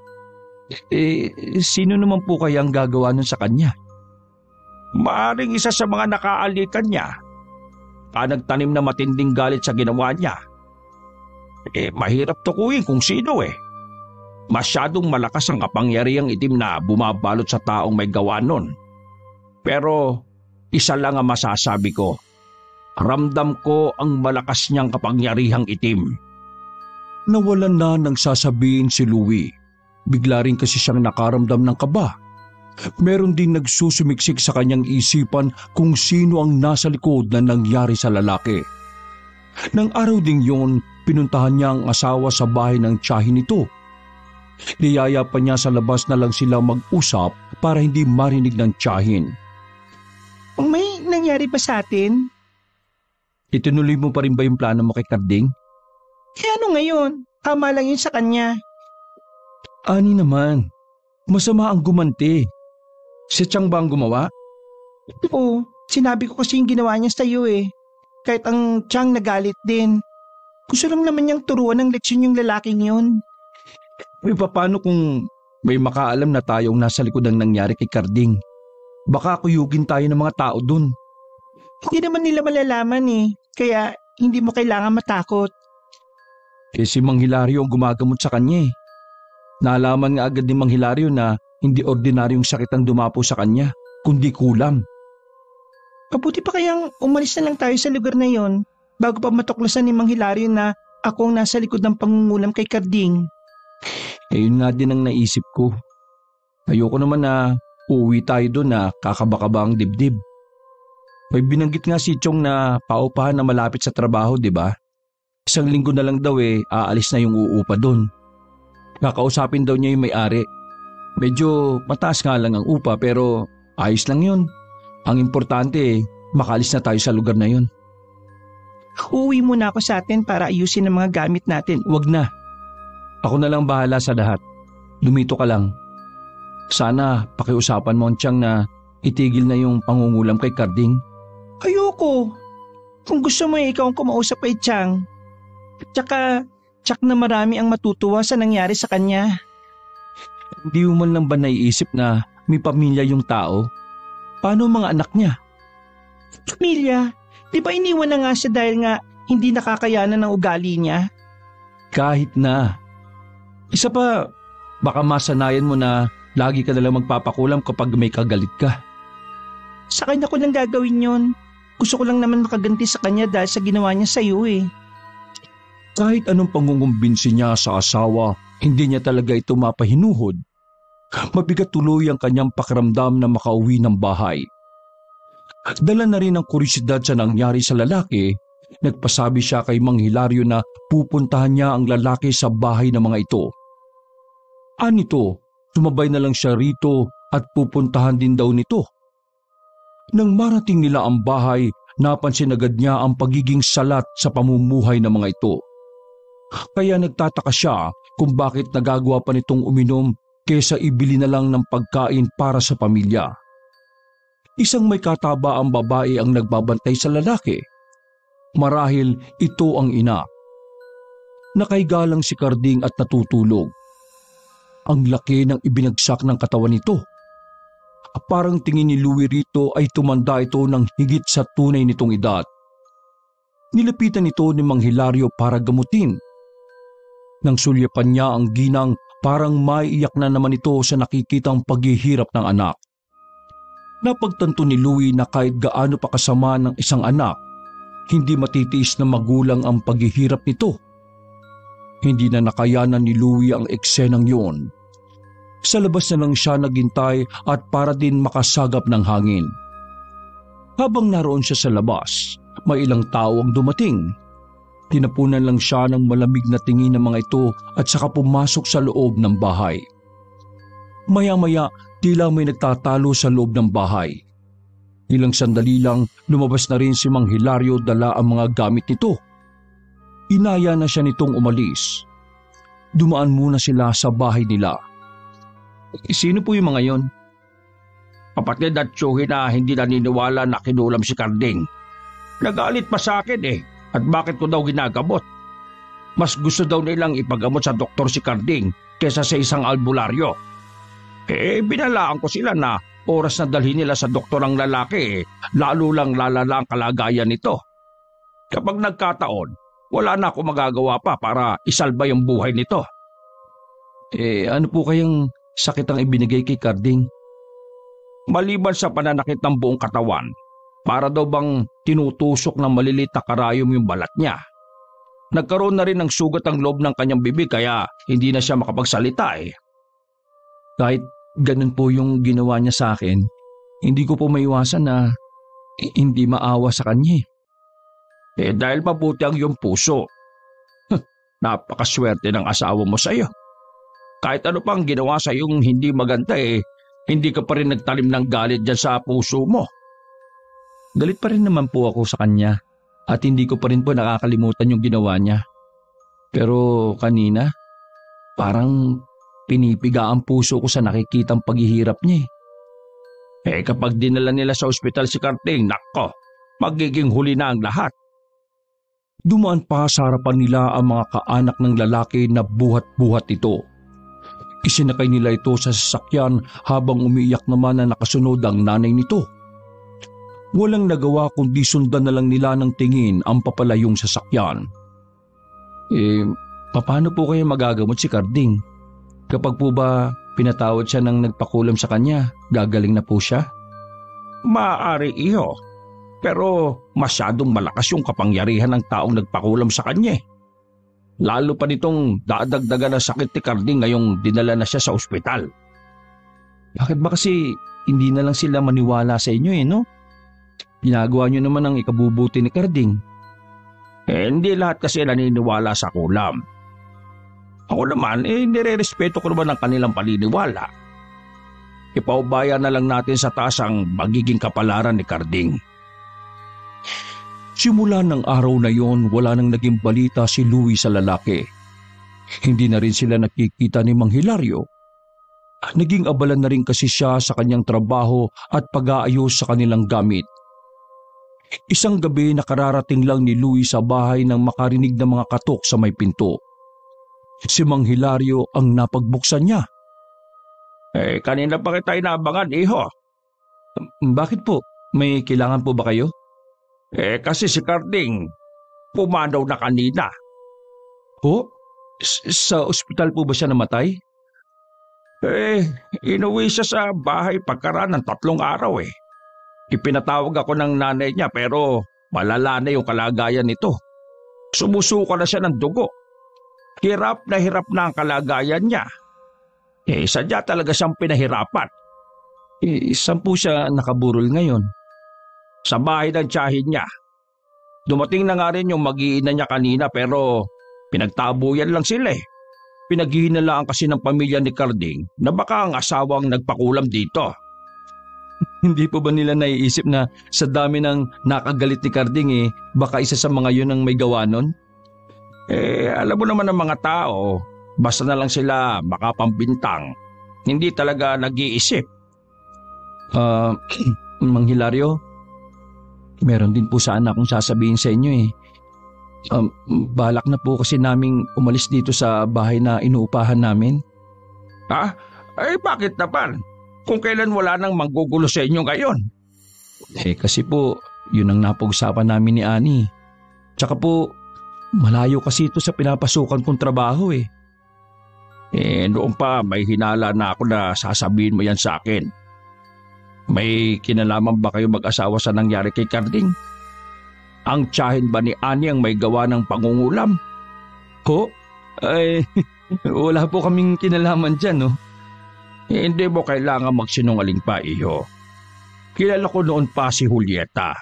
Sino naman po kaya ang gagawa nun sa kanya? Maaring isa sa mga nakaalikan niya. Nagtanim na matinding galit sa ginawa niya. Mahirap tukuyin kung sino Masyadong malakas ang kapangyarihang itim na bumabalot sa taong may gawa nun. Pero isa lang ang masasabi ko. Ramdam ko ang malakas niyang kapangyarihang itim. Nawalan na ng sasabihin si Louie. Bigla rin kasi siyang nakaramdam ng kaba. Meron din nagsusumiksik sa kanyang isipan kung sino ang nasa likod na nangyari sa lalaki. Nang araw ding yun, pinuntahan niya ang asawa sa bahay ng tiyahin nito. Niyaya pa niya sa labas na lang sila mag-usap para hindi marinig ng tiyahin. May nangyari ba sa atin? Itinuloy mo pa rin ba yung plano mo kay Carding? Ano ngayon? Tama lang yun sa kanya. Ani naman, masama ang gumanti. Si Chang ba ang gumawa? Oo, sinabi ko kasi yung ginawa niya sa iyo Kahit ang Chang nagalit din. Gusto lang naman niyang turuan ng leksyon yung lalaking yun. Paano kung may makaalam na tayong nasa likod ang nangyari kay Carding? Baka kuyugin tayo ng mga tao dun. Hindi naman nila malalaman kaya hindi mo kailangan matakot. Si Mang Hilario ang gumagamot sa kanya Nalaman nga agad ni Mang Hilario na hindi ordinaryong sakit ang dumapo sa kanya, kundi kulam. Mabuti pa kayang umalis na lang tayo sa lugar na yon bago pa matuklasan ni Mang Hilario na ako ang nasa likod ng pangungulam kay Carding. Yun nga din ang naisip ko. Ayoko naman na uuwi tayo doon na kakabakaba ang dibdib. May binanggit nga si Chong na paupahan na malapit sa trabaho, di ba? 1 linggo na lang daw aalis na yung uupa doon. Kakausapin daw niya yung may-ari. Medyo mataas nga lang ang upa pero ayos lang yun. Ang importante makalis na tayo sa lugar na yun. Uuwi muna ako sa atin para ayusin ang mga gamit natin. Wag na. Ako na lang bahala sa lahat. Lumito ka lang. Sana pakiusapan mo ang Tiyang na itigil na yung pangungulam kay Carding. Ayoko. Kung gusto mo ikaw ang kumausap kay Chang. Tsaka, tsak na marami ang matutuwa sa nangyari sa kanya. Hindi mo man lang ba naiisip na may pamilya yung tao? Paano ang mga anak niya? Pamilya? Di ba iniwan na nga siya dahil nga hindi nakakayanan ng ugali niya? Kahit na. Isa pa, baka masanayan mo na lagi ka nalang magpapakulam kapag may kagalit ka. Sa kanya ko lang gagawin yon. Gusto ko lang naman makaganti sa kanya dahil sa ginawa niya sa iyo Kahit anong pangungumbinsi niya sa asawa, hindi niya talaga ito mapahinuhod. Mabigat tuloy ang kanyang pakiramdam na makauwi ng bahay. Dala na rin ang kuryosidad sa nangyari sa lalaki, nagpasabi siya kay Mang Hilario na pupuntahan niya ang lalaki sa bahay ng mga ito. Anito, sumabay na lang siya rito at pupuntahan din daw nito. Nang marating nila ang bahay, napansin agad niya ang pagiging salat sa pamumuhay ng mga ito. Kaya nagtataka siya kung bakit nagagawa pa nitong uminom kesa ibili na lang ng pagkain para sa pamilya. Isang may kataba ang babae ang nagbabantay sa lalaki. Marahil ito ang ina. Nakaiga lang si Karding at natutulog. Ang laki ng ibinagsak ng katawan nito. Parang tingin ni Louie rito ay tumanda ito ng higit sa tunay nitong edad. Nilapitan ito ni Mang Hilario para gamutin. Nang sulyapan niya ang ginang, parang maiiyak na naman ito sa nakikitang paghihirap ng anak. Napagtanto ni Louie na kahit gaano pa kasama ng isang anak, hindi matitiis na magulang ang paghihirap nito. Hindi na nakayanan ni Louie ang eksenang yun. Sa labas na lang siya naghintay at para din makasagap ng hangin. Habang naroon siya sa labas, may ilang tao ang dumating. Tinapunan lang siya ng malamig na tingin ng mga ito at saka pumasok sa loob ng bahay. Maya-maya, tila may nagtatalo sa loob ng bahay. Ilang sandali lang, lumabas na rin si Mang Hilario dala ang mga gamit nito. Inaya na siya nitong umalis. Dumaan muna sila sa bahay nila. Sino po yung mga yon? Kapatid at tiyuhin na hindi naniniwala na kinulam si Karding. Nagalit pa sa akin at bakit ko daw ginagamot. Mas gusto daw nilang ipagamot sa doktor si Karding kesa sa isang albularyo. Binalaan ko sila na oras na dalhin nila sa doktor ang lalaki, lalo lang lalala ang kalagayan nito. Kapag nagkataon, wala na ako magagawa pa para isalba yung buhay nito. Ano po kayang sakit ang ibinigay kay Karding? Maliban sa pananakit ng buong katawan, para daw bang tinutusok ng malilit na karayom yung balat niya. Nagkaroon na rin ng sugat ang loob ng kanyang bibig kaya hindi na siya makapagsalita. Kahit ganun po yung ginawa niya sa akin, hindi ko po maiwasan na hindi maawa sa kanya. Dahil mabuti ang iyong puso. Napakaswerte ng asawa mo sa iyo. Kahit ano pang ginawa sa iyong hindi maganda hindi ka pa rin nagtalim ng galit dyan sa puso mo. Galit pa rin naman po ako sa kanya at hindi ko pa rin po nakakalimutan yung ginawa niya. Pero kanina, parang pinipiga ang puso ko sa nakikitang paghihirap niya. Kapag dinala nila sa ospital si Karding, nako, magiging huli na ang lahat. Dumaan pa sa harapan nila ang mga kaanak ng lalaki na buhat-buhat ito. Isinakay nila ito sa sasakyan habang umiiyak naman na nakasunod ang nanay nito. Walang nagawa kundi sundan na lang nila ng tingin ang papalayong sasakyan. Paano po kayo magagamot si Karding? Kapag po ba pinatawad siya ng nagpakulam sa kanya, gagaling na po siya? Maaari iho, pero masyadong malakas yung kapangyarihan ng taong nagpakulam sa kanya. Lalo pa nitong dadagdagan ng sakit ni Karding ngayong dinala na siya sa ospital. Bakit ba kasi hindi na lang sila maniwala sa inyo no? Ginagawa nyo naman ang ikabubuti ni Karding. Hindi lahat kasi naniniwala sa kulam. Ako naman, nire-respeto ko naman ang kanilang paniniwala. Ipaubaya na lang natin sa taas ang magiging kapalaran ni Karding. Simula ng araw na yon, wala nang naging balita si Louie sa lalaki. Hindi na rin sila nakikita ni Mang Hilario. Naging abala na rin kasi siya sa kanyang trabaho at pag-aayos sa kanilang gamit. Isang gabi nakararating lang ni Louie sa bahay nang makarinig ng mga katok sa may pinto. Si Mang Hilario ang napagbuksan niya. Kanina pa kita inaabangan, iho. Bakit po? May kailangan po ba kayo? Kasi si Karding, pumanaw na kanina. Ho? Sa ospital po ba siya namatay? Inuwi siya sa bahay pagkaraan ng 3 araw. Ipinatawag ako ng nanay niya pero malala na yung kalagayan nito. Sumusuka na siya ng dugo. Hirap na ang kalagayan niya. Sadya talaga siyang pinahirapan. Saan po siya nakaburol ngayon? Sa bahay ng tiyahin niya. Dumating na nga rin yung mag-iina niya kanina pero pinagtabuyan lang sila. Pinaghihinalaan kasi ng pamilya ni Karding na baka ang asawang nagpakulam dito. Hindi po ba nila naiisip na sa dami ng nakagalit ni Karding baka isa sa mga yun ang may gawa nun? Alam mo naman ng mga tao, basta na lang sila makapambintang. hindi talaga nag-iisip. Mang Hilario, meron din po sana akong sasabihin sa inyo eh. Balak na po kasi naming umalis dito sa bahay na inuupahan namin. Ha? Ay bakit naman? Kung kailan wala nang manggugulo sa inyo ngayon. Kasi po, yun ang napag-usapan namin ni Ani. Tsaka po, malayo kasi ito sa pinapasukan kong trabaho eh. Noon pa may hinala na ako na sasabihin mo yan sa akin. May kinalaman ba kayo mag-asawa sa nangyari kay Carding? Ang tiyahin ba ni Ani ang may gawa ng pangungulam? Ho? Ay, wala po kaming kinalaman dyan, no? Hindi mo kailangan magsinungaling pa, iho. Kilala ko noon pa si Julieta.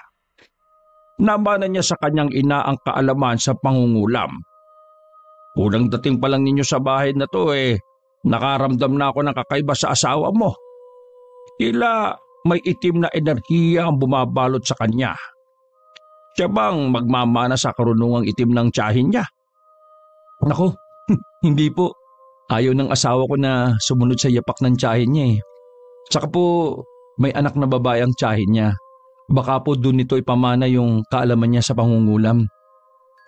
Namanan niya sa kanyang ina ang kaalaman sa pangungulam. Unang dating pa lang ninyo sa bahay na to nakaramdam na ako ng kakaiba sa asawa mo. Tila may itim na enerhiya ang bumabalot sa kanya. Siya bang magmamana sa karunungang itim ng tiyahin niya? Nako, hindi po. Ayaw ng asawa ko na sumunod sa yapak ng tiyahin niya eh. Tsaka po, may anak na babae ang tiyahin niya. Baka po doon nito ipamana yung kaalaman niya sa pangungulam.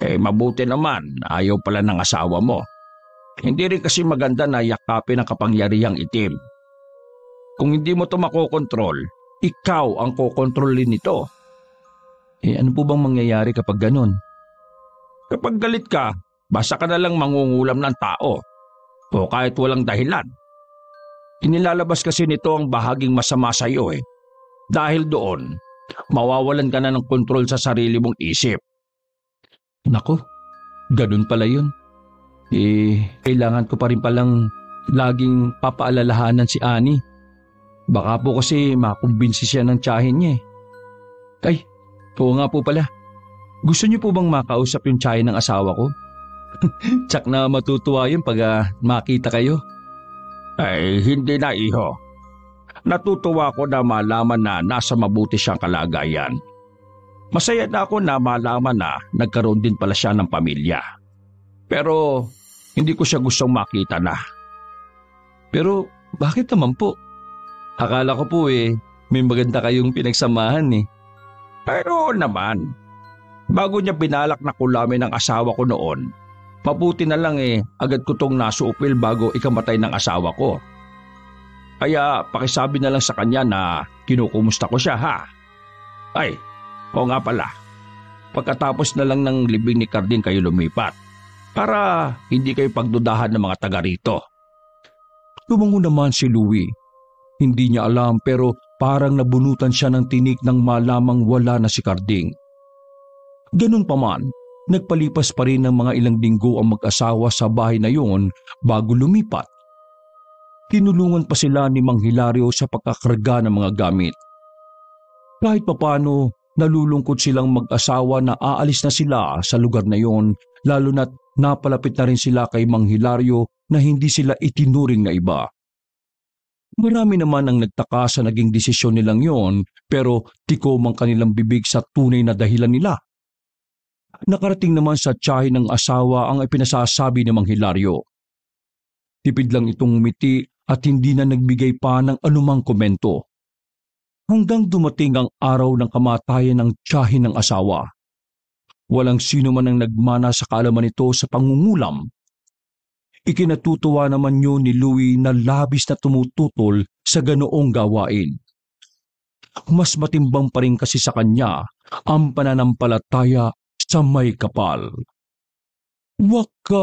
Mabuti naman, ayaw pala ng asawa mo. Hindi rin kasi maganda na yakapin ang kapangyarihang itim. Kung hindi mo ito makokontrol, ikaw ang kokontrolin nito. Ano po bang mangyayari kapag ganun? Kapag galit ka, basta ka na lang mangungulam ng tao. O kahit walang dahilan. Inilalabas kasi nito ang bahaging masama sa iyo Dahil doon, mawawalan ka na ng kontrol sa sarili mong isip. Nako, ganun pala yun. Kailangan ko pa rin palang laging papaalalahanan si Ani. Baka po kasi makumbinsi siya ng tiyahin niya Ay, oo nga po pala. Gusto niyo po bang makausap yung tiyahin ng asawa ko? Tsak na matutuwa yun pag makita kayo. Hindi na, iho. Natutuwa ko na malaman na nasa mabuti siyang kalagayan. Masaya na ako na malaman na nagkaroon din pala siya ng pamilya. Pero hindi ko siya gustong makita na. Pero bakit naman po? Akala ko po may maganda kayong pinagsamahan Pero naman, bago niya binalak na kulamin ng asawa ko noon, mabuti na lang agad ko tong nasuupil bago ikamatay ng asawa ko. Kaya pakisabi na lang sa kanya na kinukumusta ko siya ha. Ay, oo nga pala. Pagkatapos na lang ng libing ni Carding kayo lumipat para hindi kayo pagdudahan ng mga taga rito. Lumango naman si Louie. Hindi niya alam pero parang nabunutan siya ng tinik nang malamang wala na si Carding. Ganun pa man, nagpalipas pa rin ng mga ilang linggo ang mag-asawa sa bahay na yun bago lumipat. Tinulungan pa sila ni Mang Hilario sa pagkakarga ng mga gamit. Kahit papano, nalulungkot silang mag-asawa na aalis na sila sa lugar na yon, lalo na't napalapit na rin sila kay Mang Hilario na hindi sila itinuring na iba. Marami naman ang nagtaka sa naging desisyon nilang yon, pero tikom ang kanilang bibig sa tunay na dahilan nila. Nakarating naman sa tiyahin ng asawa ang ipinasasabi ni Mang Hilario. Tipid lang itong ngumiti at hindi na nagbigay pa ng anumang komento. Hanggang dumating ang araw ng kamatayan ng tiyahin ng asawa. Walang sino man ang nagmana sa kaalaman nito sa pangungulam. Ikinatutuwa naman yun ni Louie na labis na tumututol sa ganoong gawain. Mas matimbang pa rin kasi sa kanya ang pananampalataya sa may kapal. Wakas!